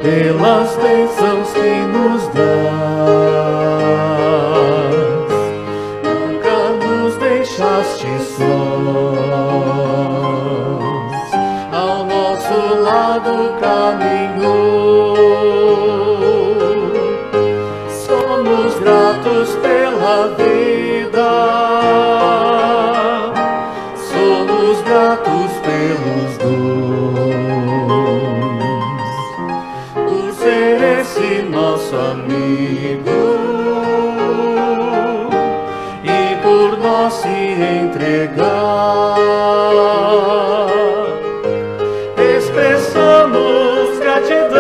pelas bênçãos que nos dás. Nunca nos deixaste sós, ao nosso lado caminhou. Somos gratos pela vida, somos gratos pelos dons. por nós se entregar. Expressamos gratidão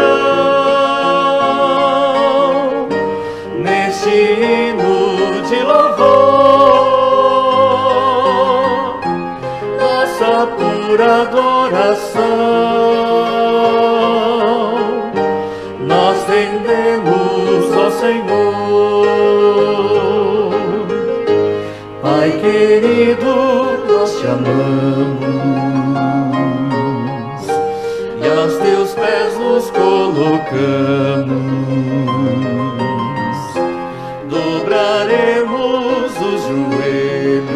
neste hino de louvor, nossa pura adoração. Nós rendemos ao Senhor. Pai querido, nós te amamos e aos teus pés nos colocamos. Dobraremos os joelhos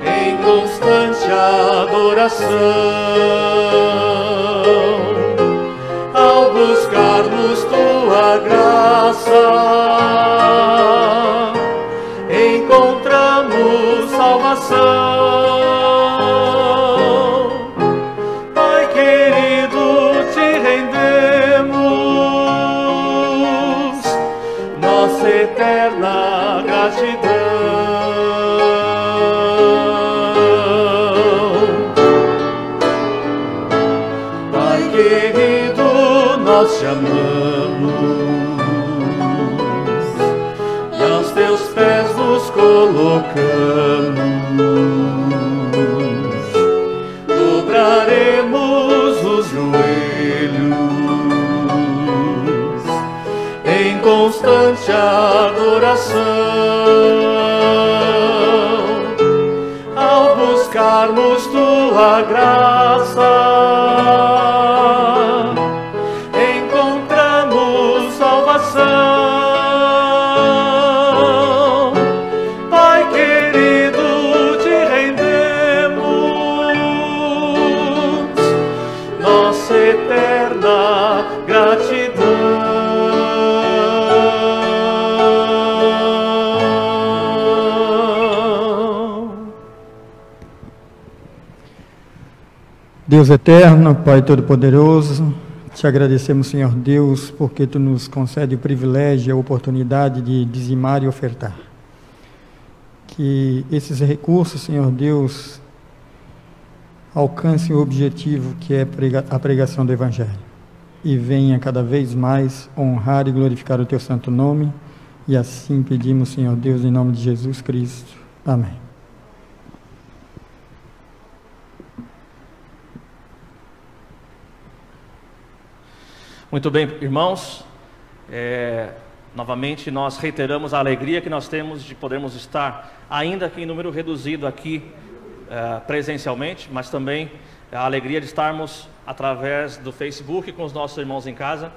em constante adoração. Ao buscarmos tua graça, encontramos salvação. Pai querido, te rendemos nossa eterna gratidão. Pai querido, nós te amamos e aos teus pés nos colocamos. Dobraremos os joelhos em constante adoração. Ao buscarmos tua graça, encontramos salvação. Pai querido, te rendemos nossa eterna gratidão. Deus eterno, Pai Todo-Poderoso, te agradecemos, Senhor Deus, porque Tu nos concede o privilégio e a oportunidade de dizimar e ofertar. Que esses recursos, Senhor Deus, alcancem o objetivo que é a pregação do Evangelho e venha cada vez mais honrar e glorificar o Teu santo nome, e assim pedimos, Senhor Deus, em nome de Jesus Cristo. Amém. Muito bem, irmãos, novamente nós reiteramos a alegria que nós temos de podermos estar, ainda que em número reduzido aqui presencialmente, mas também a alegria de estarmos através do Facebook com os nossos irmãos em casa,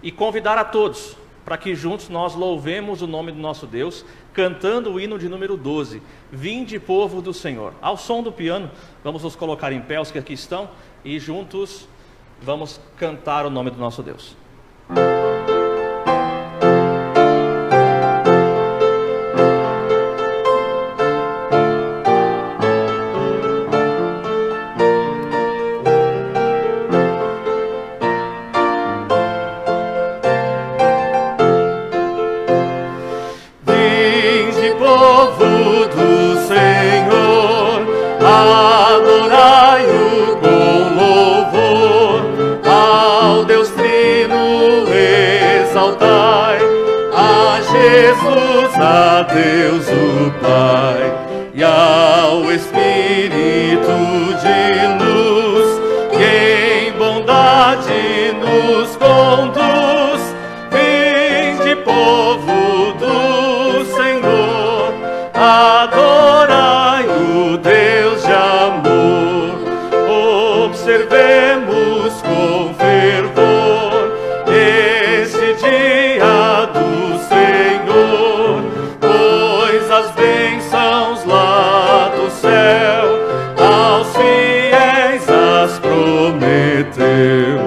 e convidar a todos para que juntos nós louvemos o nome do nosso Deus, cantando o hino de número 12, Vinde, povo do Senhor. Ao som do piano, vamos nos colocar em pé, os que aqui estão, e juntos vamos cantar o nome do nosso Deus. Vinde, povo do Senhor, adorai-o com louvor. Ao Deus Trino exaltai, a Jesus, a Deus o Pai, e ao Espírito de luz, que em bondade nos conduz. Vinde, povo do Senhor, adorai o Deus de amor. Observemos com fervor este dia do Senhor, pois as bênçãos lá do céu aos fiéis as prometeu.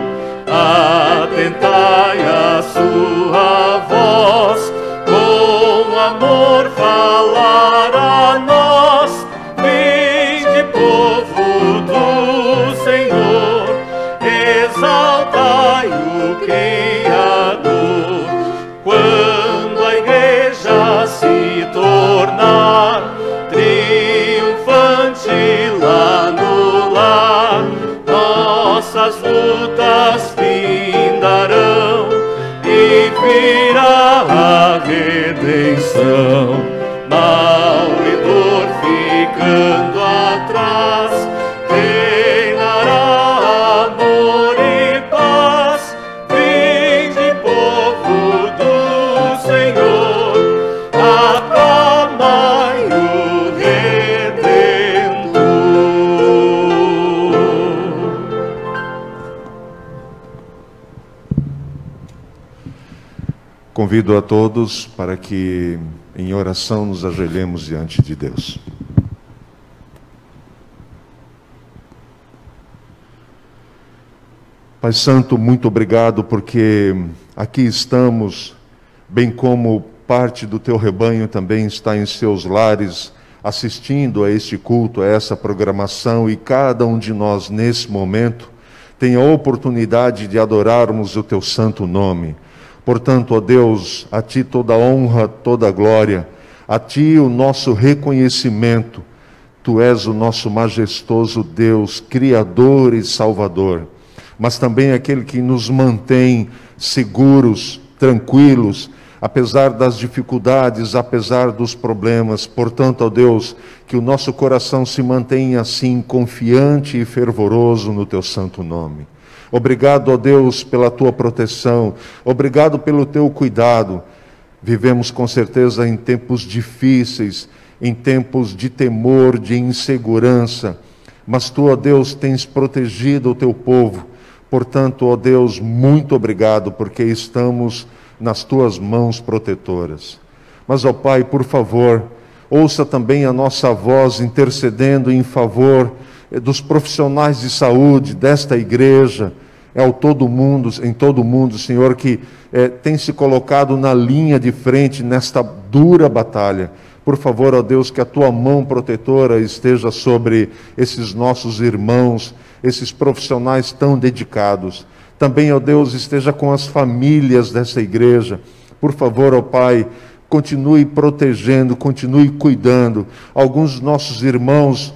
Atentai a sua voz, com amor falar a nós. Vinde, povo do Senhor, exaltai o Criador. Quando a igreja se convido a todos para que, em oração, nos ajoelhemos diante de Deus. Pai Santo, muito obrigado, porque aqui estamos, bem como parte do teu rebanho também está em seus lares, assistindo a este culto, a essa programação, e cada um de nós, nesse momento, tem a oportunidade de adorarmos o teu santo nome. Portanto, ó Deus, a ti toda a honra, toda a glória, a ti o nosso reconhecimento. Tu és o nosso majestoso Deus, Criador e Salvador, mas também aquele que nos mantém seguros, tranquilos, apesar das dificuldades, apesar dos problemas. Portanto, ó Deus, que o nosso coração se mantenha assim, confiante e fervoroso no teu santo nome. Obrigado, ó Deus, pela tua proteção, obrigado pelo teu cuidado. Vivemos com certeza em tempos difíceis, em tempos de temor, de insegurança, mas tu, ó Deus, tens protegido o teu povo. Portanto, ó Deus, muito obrigado, porque estamos nas tuas mãos protetoras. Mas, ó Pai, por favor, ouça também a nossa voz intercedendo em favor dos profissionais de saúde desta igreja, em todo o mundo, Senhor, que tem se colocado na linha de frente nesta dura batalha. Por favor, ó Deus, que a tua mão protetora esteja sobre esses nossos irmãos, esses profissionais tão dedicados. Também, ó Deus, esteja com as famílias dessa igreja. Por favor, ó Pai, continue protegendo, continue cuidando. Alguns dos nossos irmãos,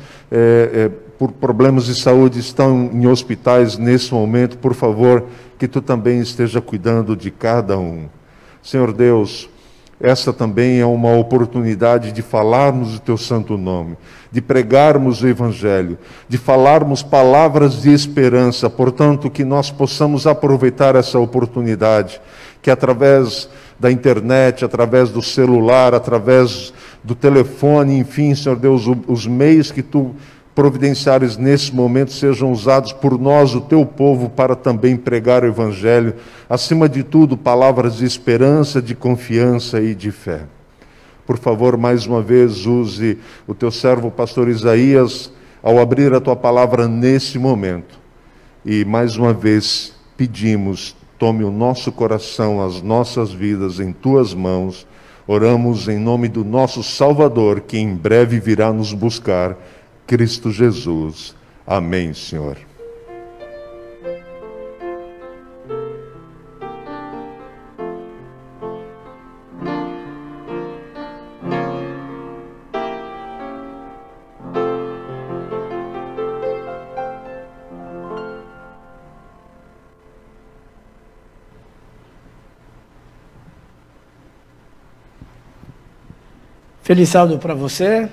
por problemas de saúde, estão em hospitais nesse momento. Por favor, que tu também esteja cuidando de cada um. Senhor Deus, essa também é uma oportunidade de falarmos o teu santo nome, de pregarmos o Evangelho, de falarmos palavras de esperança. Portanto, que nós possamos aproveitar essa oportunidade, que através da internet, através do celular, através do telefone, enfim, Senhor Deus, os meios que tu providenciares nesse momento sejam usados por nós, o teu povo, para também pregar o Evangelho. Acima de tudo, palavras de esperança, de confiança e de fé. Por favor, mais uma vez, use o teu servo, pastor Isaías, ao abrir a tua palavra nesse momento. E mais uma vez pedimos, tome o nosso coração, as nossas vidas em tuas mãos. Oramos em nome do nosso Salvador, que em breve virá nos buscar, Cristo Jesus. Amém, Senhor. Feliz sábado para você.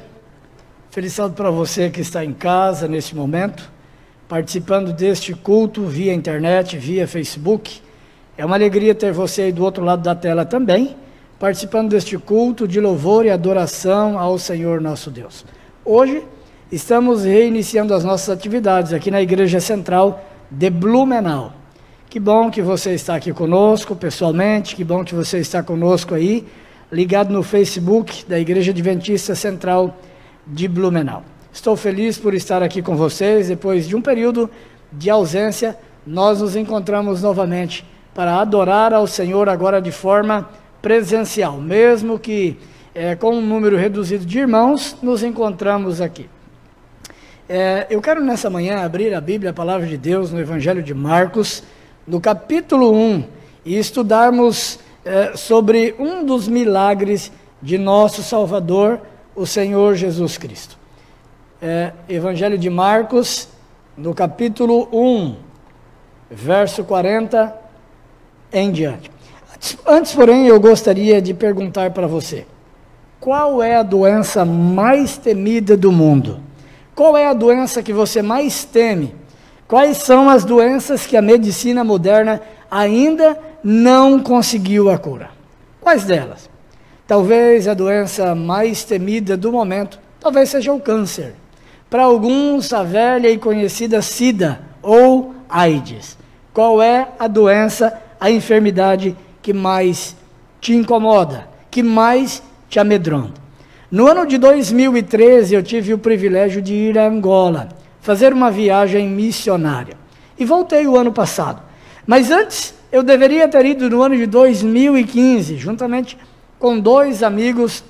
Feliz sábado para você que está em casa neste momento, participando deste culto via internet, via Facebook. É uma alegria ter você aí do outro lado da tela também, participando deste culto de louvor e adoração ao Senhor nosso Deus. Hoje estamos reiniciando as nossas atividades aqui na Igreja Central de Blumenau. Que bom que você está aqui conosco pessoalmente, que bom que você está conosco aí, ligado no Facebook da Igreja Adventista Central de Blumenau. Estou feliz por estar aqui com vocês. Depois de um período de ausência, nós nos encontramos novamente para adorar ao Senhor agora de forma presencial, mesmo que com um número reduzido de irmãos, nos encontramos aqui. Eu quero nessa manhã abrir a Bíblia, a Palavra de Deus, no Evangelho de Marcos, no capítulo 1, e estudarmos sobre um dos milagres de nosso Salvador, o Senhor Jesus Cristo. Evangelho de Marcos, no capítulo 1, verso 40 em diante. Antes, porém, eu gostaria de perguntar para você, qual é a doença mais temida do mundo? Qual é a doença que você mais teme? Quais são as doenças que a medicina moderna ainda não conseguiu a cura? Quais delas? Talvez a doença mais temida do momento, talvez seja o câncer. Para alguns, a velha e conhecida SIDA ou AIDS. Qual é a doença, a enfermidade que mais te incomoda, que mais te amedronta? No ano de 2013, eu tive o privilégio de ir a Angola, fazer uma viagem missionária. E voltei o ano passado. Mas antes, eu deveria ter ido no ano de 2015, juntamente com 2 amigos,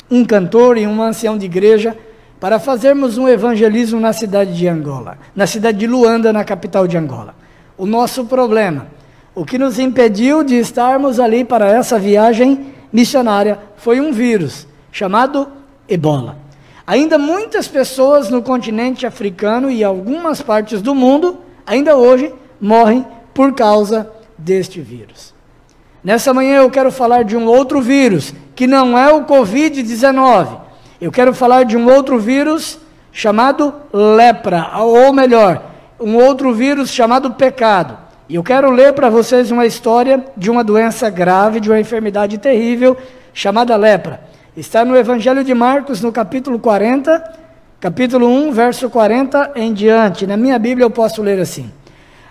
um cantor e um ancião de igreja, para fazermos um evangelismo na cidade de Angola, na cidade de Luanda, na capital de Angola. O nosso problema, o que nos impediu de estarmos ali para essa viagem missionária, foi um vírus chamado Ebola. Ainda muitas pessoas no continente africano e algumas partes do mundo, ainda hoje, morrem por causa deste vírus. Nessa manhã eu quero falar de um outro vírus, que não é o Covid-19. Eu quero falar de um outro vírus chamado lepra, ou melhor, um outro vírus chamado pecado. E eu quero ler para vocês uma história de uma doença grave, de uma enfermidade terrível, chamada lepra. Está no Evangelho de Marcos, no capítulo 40, capítulo 1, verso 40 em diante. Na minha Bíblia eu posso ler assim: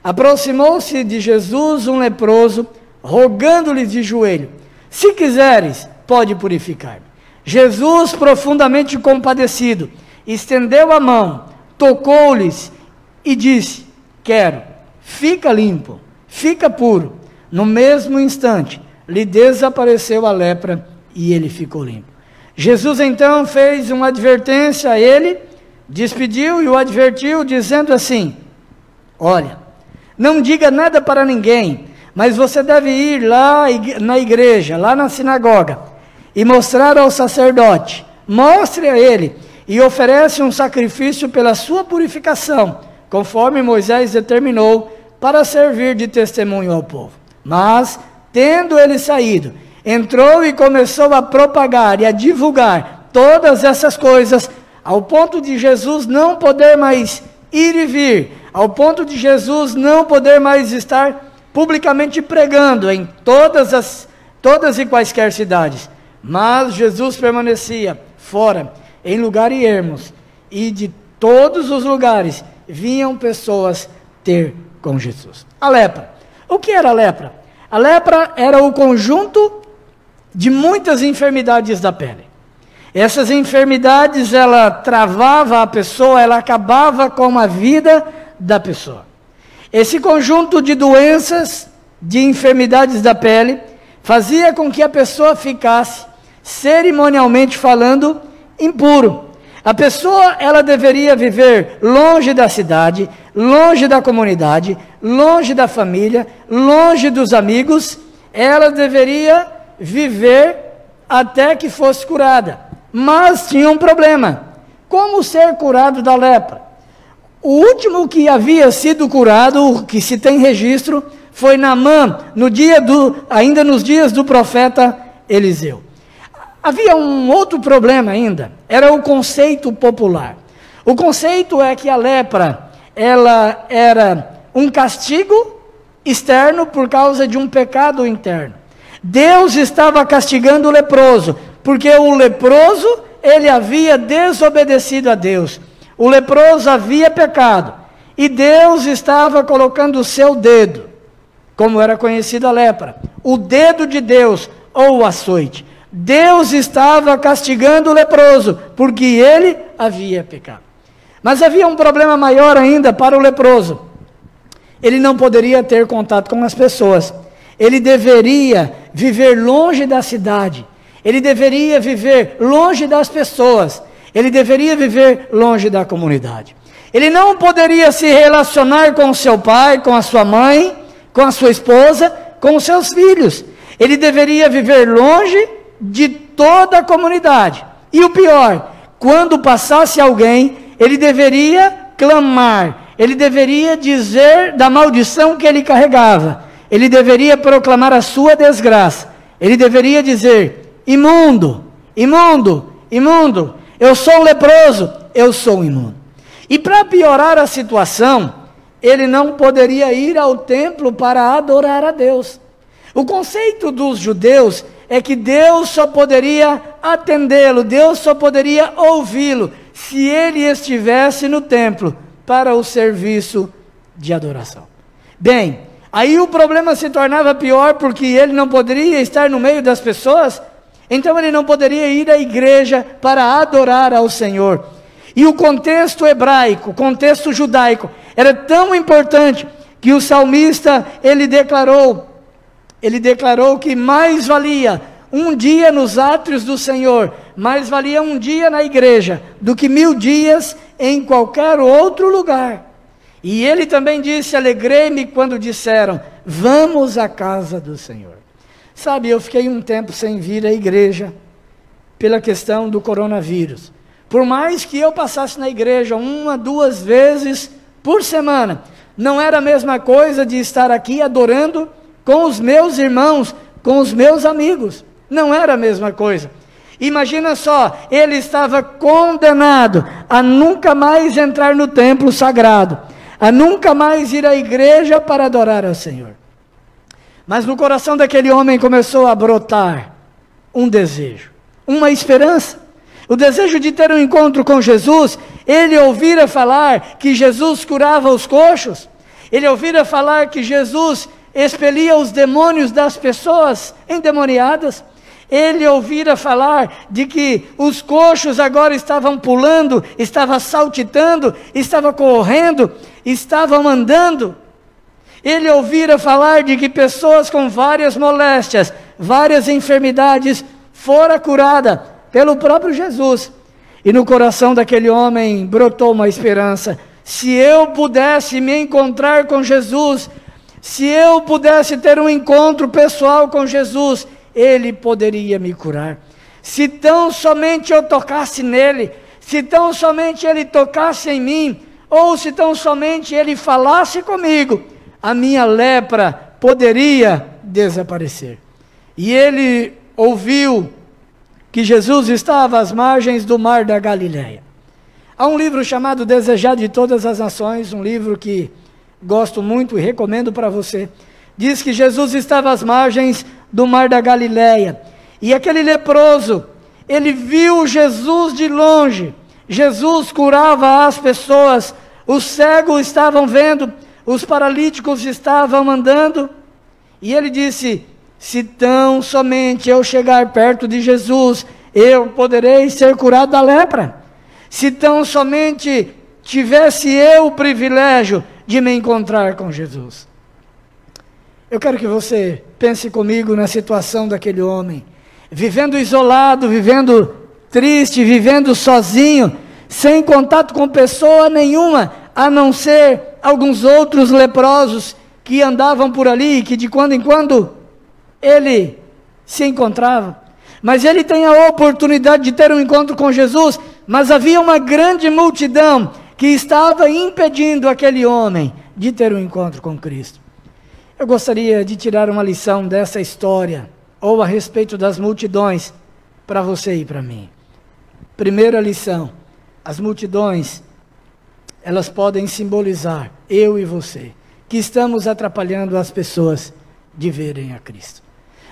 aproximou-se de Jesus um leproso, rogando-lhe de joelho: se quiseres, pode purificar-me. Jesus, profundamente compadecido, estendeu a mão, tocou-lhes e disse: quero, fica limpo, fica puro. No mesmo instante, lhe desapareceu a lepra e ele ficou limpo. Jesus então fez uma advertência a ele, despediu e o advertiu, dizendo assim: olha, não diga nada para ninguém, mas você deve ir lá na igreja, lá na sinagoga, e mostrar ao sacerdote, mostre a ele, e oferece um sacrifício pela sua purificação, conforme Moisés determinou, para servir de testemunho ao povo. Mas, tendo ele saído, entrou e começou a propagar e a divulgar todas essas coisas, ao ponto de Jesus não poder mais ir e vir, ao ponto de Jesus não poder mais estar publicamente pregando em todas e quaisquer cidades. Mas Jesus permanecia fora, em lugares ermos, e de todos os lugares vinham pessoas ter com Jesus. A lepra. O que era a lepra? A lepra era o conjunto de muitas enfermidades da pele. Essas enfermidades, ela travava a pessoa, ela acabava com a vida da pessoa. Esse conjunto de doenças, de enfermidades da pele, fazia com que a pessoa ficasse, cerimonialmente falando, impuro. A pessoa, ela deveria viver longe da cidade, longe da comunidade, longe da família, longe dos amigos. Ela deveria viver até que fosse curada. Mas tinha um problema: como ser curado da lepra? O último que havia sido curado, que se tem registro, foi Naamã, ainda nos dias do profeta Eliseu. Havia um outro problema ainda, era o conceito popular. O conceito é que a lepra, ela era um castigo externo por causa de um pecado interno. Deus estava castigando o leproso, porque o leproso, ele havia desobedecido a Deus. O leproso havia pecado, e Deus estava colocando o seu dedo, como era conhecida a lepra, o dedo de Deus, ou o açoite. Deus estava castigando o leproso, porque ele havia pecado. Mas havia um problema maior ainda para o leproso. Ele não poderia ter contato com as pessoas. Ele deveria viver longe da cidade. Ele deveria viver longe das pessoas. Ele deveria viver longe da comunidade. Ele não poderia se relacionar com o seu pai, com a sua mãe, com a sua esposa, com os seus filhos. Ele deveria viver longe de toda a comunidade. E o pior, quando passasse alguém, ele deveria clamar, ele deveria dizer da maldição que ele carregava, ele deveria proclamar a sua desgraça, ele deveria dizer: imundo, imundo, imundo, eu sou leproso, eu sou imundo. E para piorar a situação, ele não poderia ir ao templo para adorar a Deus. O conceito dos judeus é que Deus só poderia atendê-lo, Deus só poderia ouvi-lo, se ele estivesse no templo para o serviço de adoração. Bem, Aí o problema se tornava pior, porque ele não poderia estar no meio das pessoas, então ele não poderia ir à igreja para adorar ao Senhor. E o contexto hebraico, o contexto judaico, era tão importante que o salmista, ele declarou que mais valia um dia nos átrios do Senhor, mais valia um dia na igreja, do que 1000 dias em qualquer outro lugar. E ele também disse: alegrei-me quando disseram, vamos à casa do Senhor. Sabe, eu fiquei um tempo sem vir à igreja, pela questão do coronavírus. Por mais que eu passasse na igreja 1, 2 vezes por semana, não era a mesma coisa de estar aqui adorando com os meus irmãos, com os meus amigos. Não era a mesma coisa. Imagina só, ele estava condenado a nunca mais entrar no templo sagrado, a nunca mais ir à igreja para adorar ao Senhor. Mas no coração daquele homem começou a brotar um desejo, uma esperança. O desejo de ter um encontro com Jesus. Ele ouvira falar que Jesus curava os coxos, ele ouvira falar que Jesus expelia os demônios das pessoas endemoniadas, ele ouvira falar de que os coxos agora estavam pulando, estavam saltitando, estavam correndo, estavam andando. Ele ouvira falar de que pessoas com várias moléstias, várias enfermidades, fora curada pelo próprio Jesus. E no coração daquele homem brotou uma esperança. Se eu pudesse me encontrar com Jesus, se eu pudesse ter um encontro pessoal com Jesus, Ele poderia me curar. Se tão somente eu tocasse nele, se tão somente Ele tocasse em mim, ou se tão somente Ele falasse comigo, a minha lepra poderia desaparecer. E ele ouviu que Jesus estava às margens do mar da Galileia. Há um livro chamado Desejado de Todas as Nações, um livro que gosto muito e recomendo para você. Diz que Jesus estava às margens do mar da Galileia, e aquele leproso, ele viu Jesus de longe. Jesus curava as pessoas, os cegos estavam vendo, os paralíticos estavam andando, e ele disse: se tão somente eu chegar perto de Jesus, eu poderei ser curado da lepra. Se tão somente tivesse eu o privilégio de me encontrar com Jesus. Eu quero que você pense comigo na situação daquele homem, vivendo isolado, vivendo triste, vivendo sozinho, sem contato com pessoa nenhuma, a não ser alguns outros leprosos que andavam por ali, que de quando em quando ele se encontrava. Mas ele tem a oportunidade de ter um encontro com Jesus, mas havia uma grande multidão que estava impedindo aquele homem de ter um encontro com Cristo. Eu gostaria de tirar uma lição dessa história, ou a respeito das multidões, para você e para mim. Primeira lição: as multidões, elas podem simbolizar eu e você, que estamos atrapalhando as pessoas de verem a Cristo.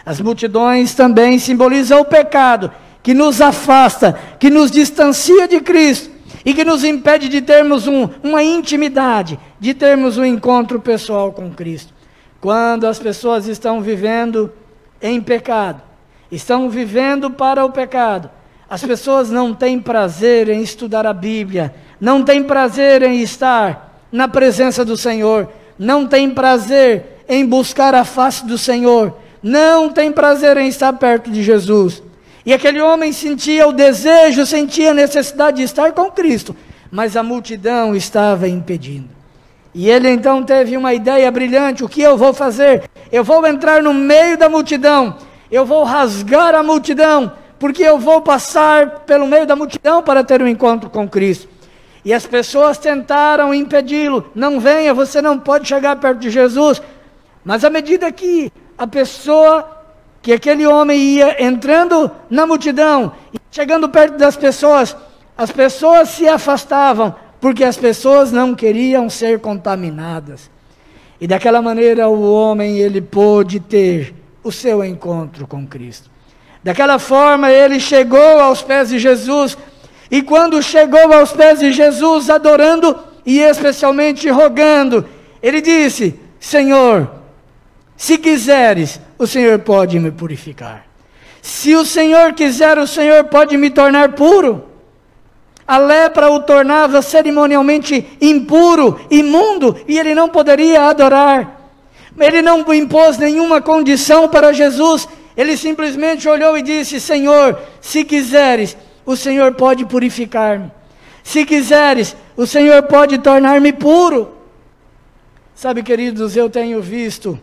As multidões também simbolizam o pecado, que nos afasta, que nos distancia de Cristo, e que nos impede de termos uma intimidade, de termos um encontro pessoal com Cristo. Quando as pessoas estão vivendo em pecado, estão vivendo para o pecado, as pessoas não têm prazer em estudar a Bíblia, não têm prazer em estar na presença do Senhor, não têm prazer em buscar a face do Senhor, não têm prazer em estar perto de Jesus. E aquele homem sentia o desejo, sentia a necessidade de estar com Cristo, mas a multidão estava impedindo. E ele então teve uma ideia brilhante: o que eu vou fazer? Eu vou entrar no meio da multidão, eu vou rasgar a multidão, porque eu vou passar pelo meio da multidão para ter um encontro com Cristo. E as pessoas tentaram impedi-lo: não venha, você não pode chegar perto de Jesus. Mas à medida que que aquele homem ia entrando na multidão, chegando perto das pessoas, as pessoas se afastavam, porque as pessoas não queriam ser contaminadas. E daquela maneira o homem, ele pôde ter o seu encontro com Cristo. Daquela forma ele chegou aos pés de Jesus, e quando chegou aos pés de Jesus, adorando e especialmente rogando, ele disse: Senhor, Se quiseres, o Senhor pode me purificar. Se o Senhor quiser, o Senhor pode me tornar puro. A lepra o tornava cerimonialmente impuro, imundo, e ele não poderia adorar. Ele não impôs nenhuma condição para Jesus. Ele simplesmente olhou e disse: Senhor, se quiseres, o Senhor pode purificar-me. Se quiseres, o Senhor pode tornar-me puro. Sabe, queridos, eu tenho visto,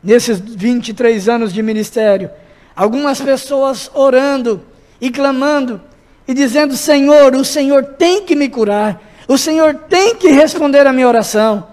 nesses 23 anos de ministério, algumas pessoas orando e clamando, e dizendo: Senhor, o Senhor tem que me curar, o Senhor tem que responder a minha oração.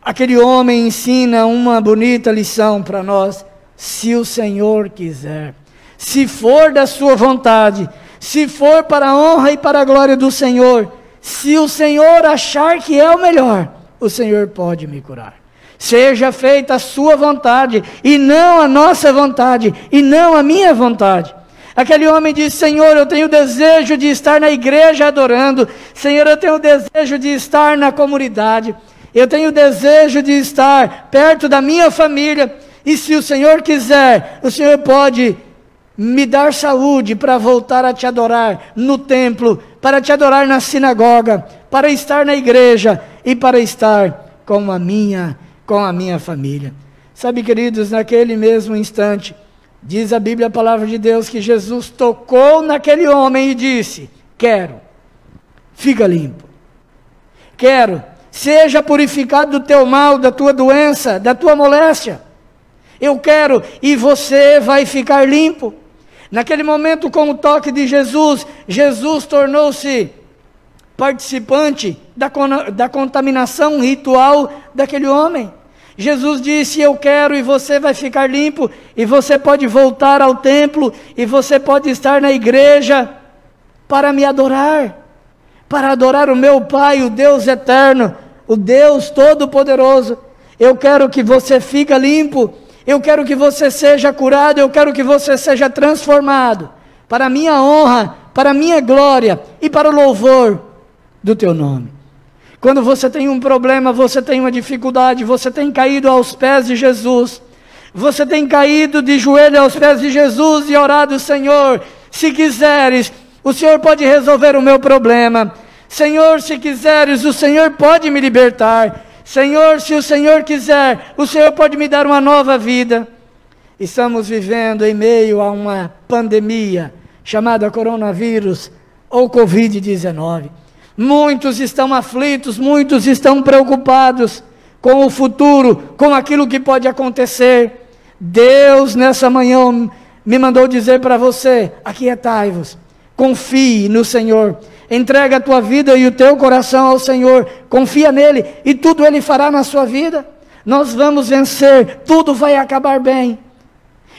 Aquele homem ensina uma bonita lição para nós: se o Senhor quiser, se for da sua vontade, se for para a honra e para a glória do Senhor, se o Senhor achar que é o melhor, o Senhor pode me curar. Seja feita a sua vontade, e não a nossa vontade, e não a minha vontade. Aquele homem disse: Senhor, eu tenho desejo de estar na igreja adorando. Senhor, eu tenho desejo de estar na comunidade. Eu tenho desejo de estar perto da minha família. E se o Senhor quiser, o Senhor pode me dar saúde para voltar a te adorar no templo, para te adorar na sinagoga, para estar na igreja e para estar com a minha família. Sabe, queridos, naquele mesmo instante, diz a Bíblia, a palavra de Deus, que Jesus tocou naquele homem e disse: quero, fica limpo. Quero, seja purificado do teu mal, da tua doença, da tua moléstia. Eu quero, e você vai ficar limpo. Naquele momento, com o toque de Jesus, Jesus tornou-se participante da contaminação ritual daquele homem. Jesus disse: eu quero, e você vai ficar limpo, e você pode voltar ao templo, e você pode estar na igreja para me adorar, para adorar o meu Pai, o Deus eterno, o Deus todo-poderoso. Eu quero que você fique limpo, eu quero que você seja curado, eu quero que você seja transformado, para a minha honra, para a minha glória, e para o louvor do teu nome. Quando você tem um problema, você tem uma dificuldade, você tem caído aos pés de Jesus, você tem caído de joelho aos pés de Jesus e orado: Senhor, se quiseres, o Senhor pode resolver o meu problema. Senhor, se quiseres, o Senhor pode me libertar. Senhor, se o Senhor quiser, o Senhor pode me dar uma nova vida. Estamos vivendo em meio a uma pandemia chamada coronavírus ou Covid-19. Muitos estão aflitos, muitos estão preocupados com o futuro, com aquilo que pode acontecer. Deus, nessa manhã, me mandou dizer para você: aquietai-vos, confie no Senhor, entrega a tua vida e o teu coração ao Senhor, confia nele, e tudo ele fará na sua vida. Nós vamos vencer, tudo vai acabar bem.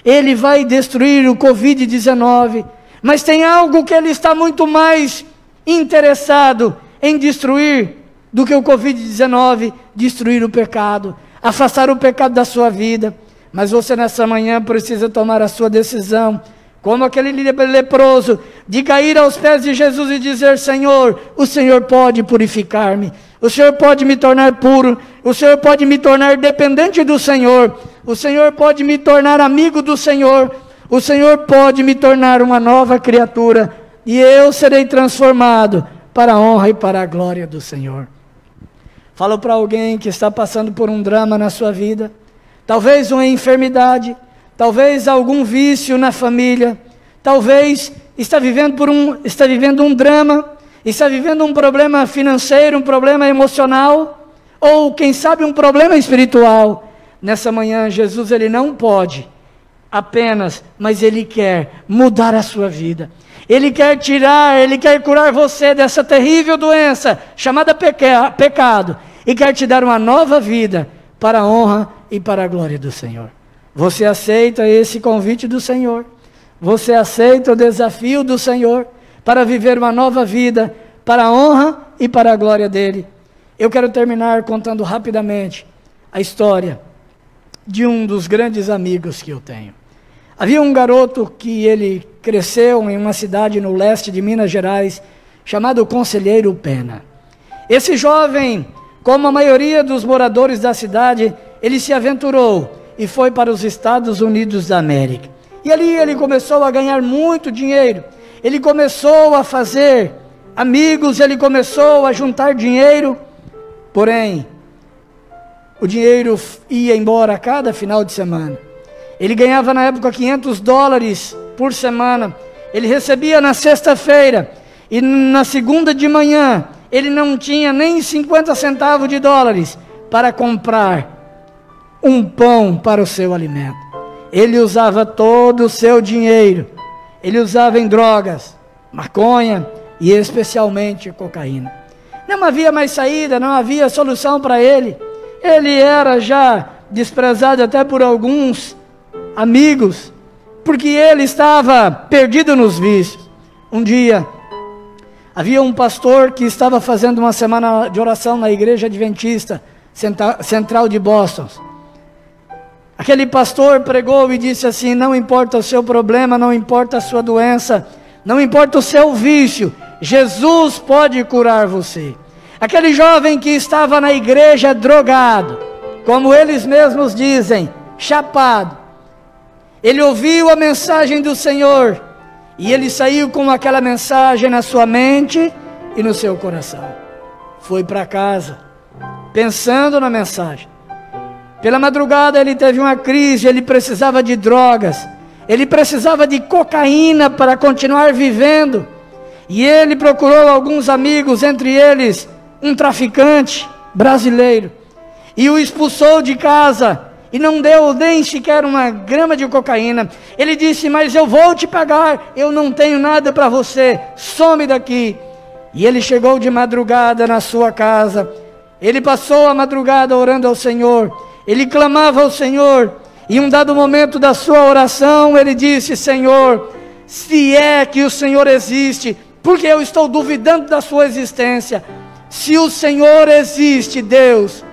Ele vai destruir o Covid-19, mas tem algo que ele está muito mais interessado em destruir do que o Covid-19, destruir o pecado, afastar o pecado da sua vida. Mas você nessa manhã precisa tomar a sua decisão, como aquele leproso, de cair aos pés de Jesus e dizer: Senhor, o Senhor pode purificar-me, o Senhor pode me tornar puro, o Senhor pode me tornar dependente do Senhor, o Senhor pode me tornar amigo do Senhor, o Senhor pode me tornar uma nova criatura, e eu serei transformado para a honra e para a glória do Senhor. Falo para alguém que está passando por um drama na sua vida, talvez uma enfermidade, talvez algum vício na família, talvez está vivendo um drama, está vivendo um problema financeiro, um problema emocional, ou quem sabe um problema espiritual. Nessa manhã, Jesus, ele não pode apenas, mas ele quer mudar a sua vida. Ele quer ele quer curar você dessa terrível doença chamada pecado, e quer te dar uma nova vida para a honra e para a glória do Senhor. Você aceita esse convite do Senhor? Você aceita o desafio do Senhor para viver uma nova vida para a honra e para a glória dele? Eu quero terminar contando rapidamente a história de um dos grandes amigos que eu tenho. Havia um garoto que ele cresceu em uma cidade no leste de Minas Gerais, chamado Conselheiro Pena. Esse jovem, como a maioria dos moradores da cidade, ele se aventurou e foi para os Estados Unidos da América. E ali ele começou a ganhar muito dinheiro, ele começou a fazer amigos, ele começou a juntar dinheiro, porém, o dinheiro ia embora a cada final de semana. Ele ganhava na época $500 por semana, ele recebia na sexta-feira, e na segunda de manhã, ele não tinha nem 50 centavos de dólares para comprar um pão para o seu alimento. Ele usava todo o seu dinheiro, ele usava em drogas, maconha e especialmente cocaína. Não havia mais saída, não havia solução para ele. Ele era já desprezado até por alguns amigos, porque ele estava perdido nos vícios. Um dia, havia um pastor que estava fazendo uma semana de oração na igreja adventista central de Boston. Aquele pastor pregou e disse assim: não importa o seu problema, não importa a sua doença, não importa o seu vício, Jesus pode curar você. Aquele jovem que estava na igreja drogado, como eles mesmos dizem, chapado, ele ouviu a mensagem do Senhor e ele saiu com aquela mensagem na sua mente e no seu coração. Foi para casa, pensando na mensagem. Pela madrugada ele teve uma crise, ele precisava de drogas, ele precisava de cocaína para continuar vivendo. E ele procurou alguns amigos, entre eles um traficante brasileiro, e o expulsou de casa, e não deu nem sequer uma grama de cocaína. Ele disse: mas eu vou te pagar, eu não tenho nada para você, some daqui. E ele chegou de madrugada na sua casa, ele passou a madrugada orando ao Senhor, ele clamava ao Senhor, e em um dado momento da sua oração, ele disse: Senhor, se é que o Senhor existe, porque eu estou duvidando da sua existência, se o Senhor existe, Deus,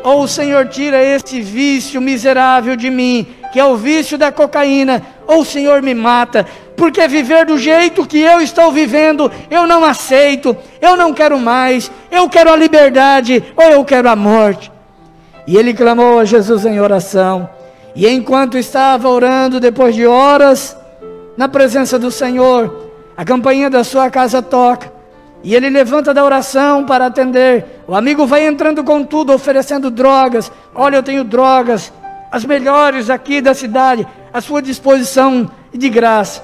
ou o Senhor tira esse vício miserável de mim, que é o vício da cocaína, ou o Senhor me mata, porque viver do jeito que eu estou vivendo, eu não aceito, eu não quero mais, eu quero a liberdade, ou eu quero a morte. E ele clamou a Jesus em oração, e enquanto estava orando, depois de horas, na presença do Senhor, a campainha da sua casa toca, e ele levanta da oração para atender. O amigo vai entrando com tudo, oferecendo drogas. Olha, eu tenho drogas, as melhores aqui da cidade, à sua disposição de graça.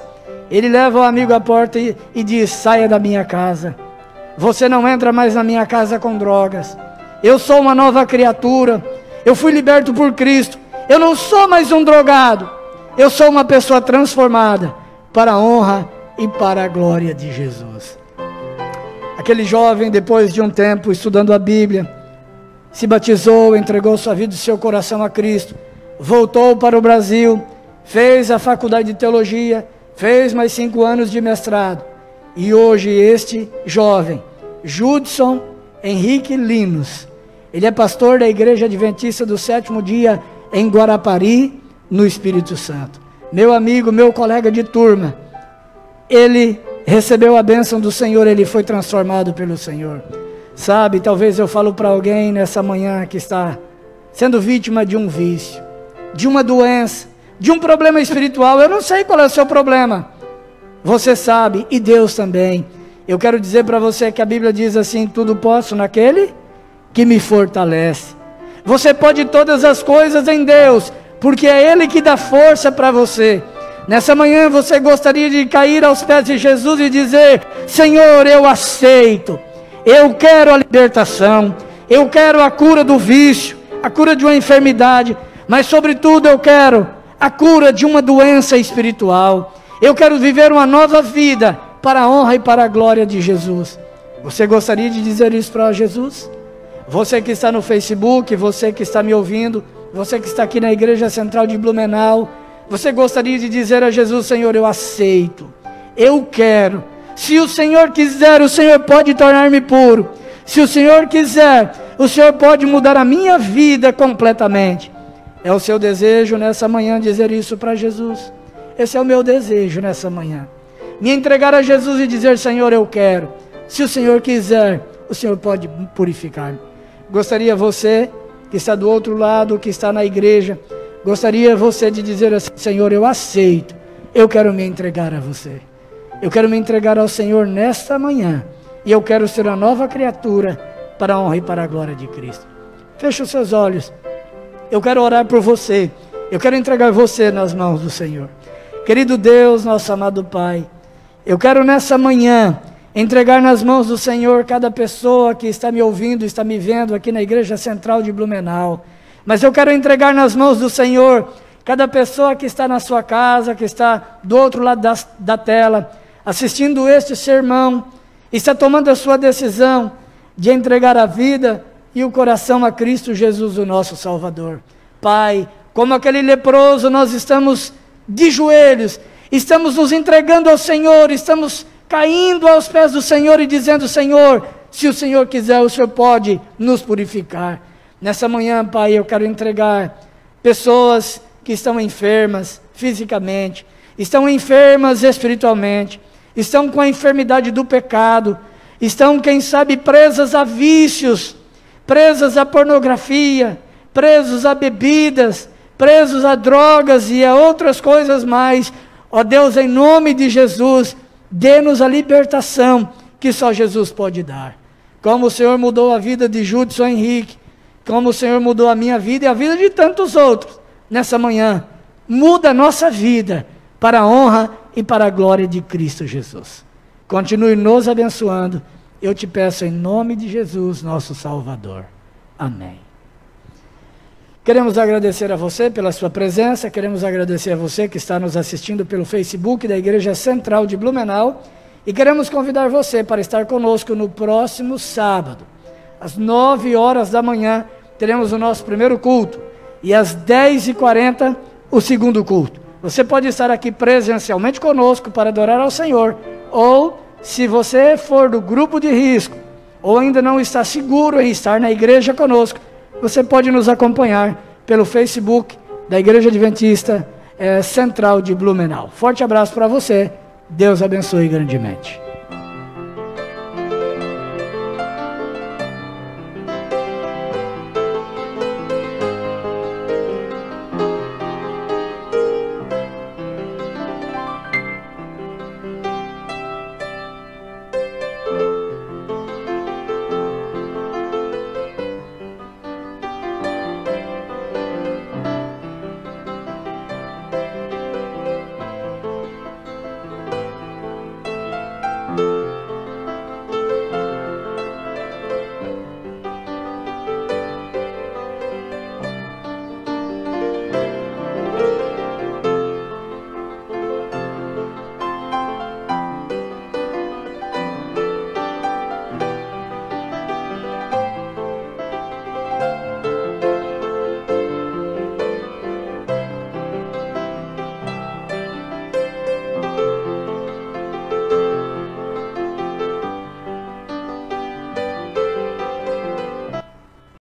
Ele leva o amigo à porta e diz: saia da minha casa, você não entra mais na minha casa com drogas. Eu sou uma nova criatura, eu fui liberto por Cristo, eu não sou mais um drogado, eu sou uma pessoa transformada para a honra e para a glória de Jesus. Aquele jovem, depois de um tempo estudando a Bíblia, se batizou, entregou sua vida e seu coração a Cristo, voltou para o Brasil, fez a faculdade de teologia, fez mais 5 anos de mestrado, e hoje este jovem, Judson Henrique Linus, ele é pastor da Igreja Adventista do Sétimo Dia em Guarapari, no Espírito Santo. Meu amigo, meu colega de turma, ele recebeu a bênção do Senhor, ele foi transformado pelo Senhor. Sabe, talvez eu falo para alguém nessa manhã que está sendo vítima de um vício, de uma doença, de um problema espiritual. Eu não sei qual é o seu problema, você sabe, e Deus também. Eu quero dizer para você que a Bíblia diz assim: tudo posso naquele que me fortalece. Você pode todas as coisas em Deus, porque é Ele que dá força para você. Nessa manhã você gostaria de cair aos pés de Jesus e dizer: Senhor, eu aceito, eu quero a libertação, eu quero a cura do vício, a cura de uma enfermidade, mas sobretudo eu quero a cura de uma doença espiritual. Eu quero viver uma nova vida para a honra e para a glória de Jesus. Você gostaria de dizer isso para Jesus? Você que está no Facebook, você que está me ouvindo, você que está aqui na Igreja Central de Blumenau, você gostaria de dizer a Jesus: Senhor, eu aceito, eu quero. Se o Senhor quiser, o Senhor pode tornar-me puro. Se o Senhor quiser, o Senhor pode mudar a minha vida completamente. É o seu desejo nessa manhã dizer isso para Jesus? Esse é o meu desejo nessa manhã. Me entregar a Jesus e dizer: Senhor, eu quero. Se o Senhor quiser, o Senhor pode purificar-me. Gostaria você que está do outro lado, que está na igreja, gostaria você de dizer assim: Senhor, eu aceito, eu quero me entregar a você. Eu quero me entregar ao Senhor nesta manhã, e eu quero ser a nova criatura para a honra e para a glória de Cristo. Feche os seus olhos. Eu quero orar por você. Eu quero entregar você nas mãos do Senhor. Querido Deus, nosso amado Pai, eu quero nessa manhã entregar nas mãos do Senhor cada pessoa que está me ouvindo, está me vendo aqui na Igreja Central de Blumenau. Mas eu quero entregar nas mãos do Senhor cada pessoa que está na sua casa, que está do outro lado da tela, assistindo este sermão, está tomando a sua decisão de entregar a vida e o coração a Cristo Jesus, o nosso Salvador. Pai, como aquele leproso, nós estamos de joelhos, estamos nos entregando ao Senhor, estamos caindo aos pés do Senhor e dizendo: Senhor, se o Senhor quiser, o Senhor pode nos purificar. Nessa manhã, Pai, eu quero entregar pessoas que estão enfermas fisicamente, estão enfermas espiritualmente, estão com a enfermidade do pecado, estão, quem sabe, presas a vícios, presas à pornografia, presos a bebidas, presos a drogas e a outras coisas mais. Ó Deus, em nome de Jesus, dê-nos a libertação que só Jesus pode dar. Como o Senhor mudou a vida de Judson Henrique, como o Senhor mudou a minha vida e a vida de tantos outros, nessa manhã, muda a nossa vida para a honra e para a glória de Cristo Jesus. Continue nos abençoando. Eu te peço em nome de Jesus, nosso Salvador. Amém. Queremos agradecer a você pela sua presença, queremos agradecer a você que está nos assistindo pelo Facebook da Igreja Central de Blumenau e queremos convidar você para estar conosco no próximo sábado. Às 9 horas da manhã teremos o nosso primeiro culto e às 10h40 o segundo culto. Você pode estar aqui presencialmente conosco para adorar ao Senhor, ou se você for do grupo de risco ou ainda não está seguro em estar na igreja conosco, você pode nos acompanhar pelo Facebook da Igreja Adventista Central de Blumenau. Forte abraço para você. Deus abençoe grandemente.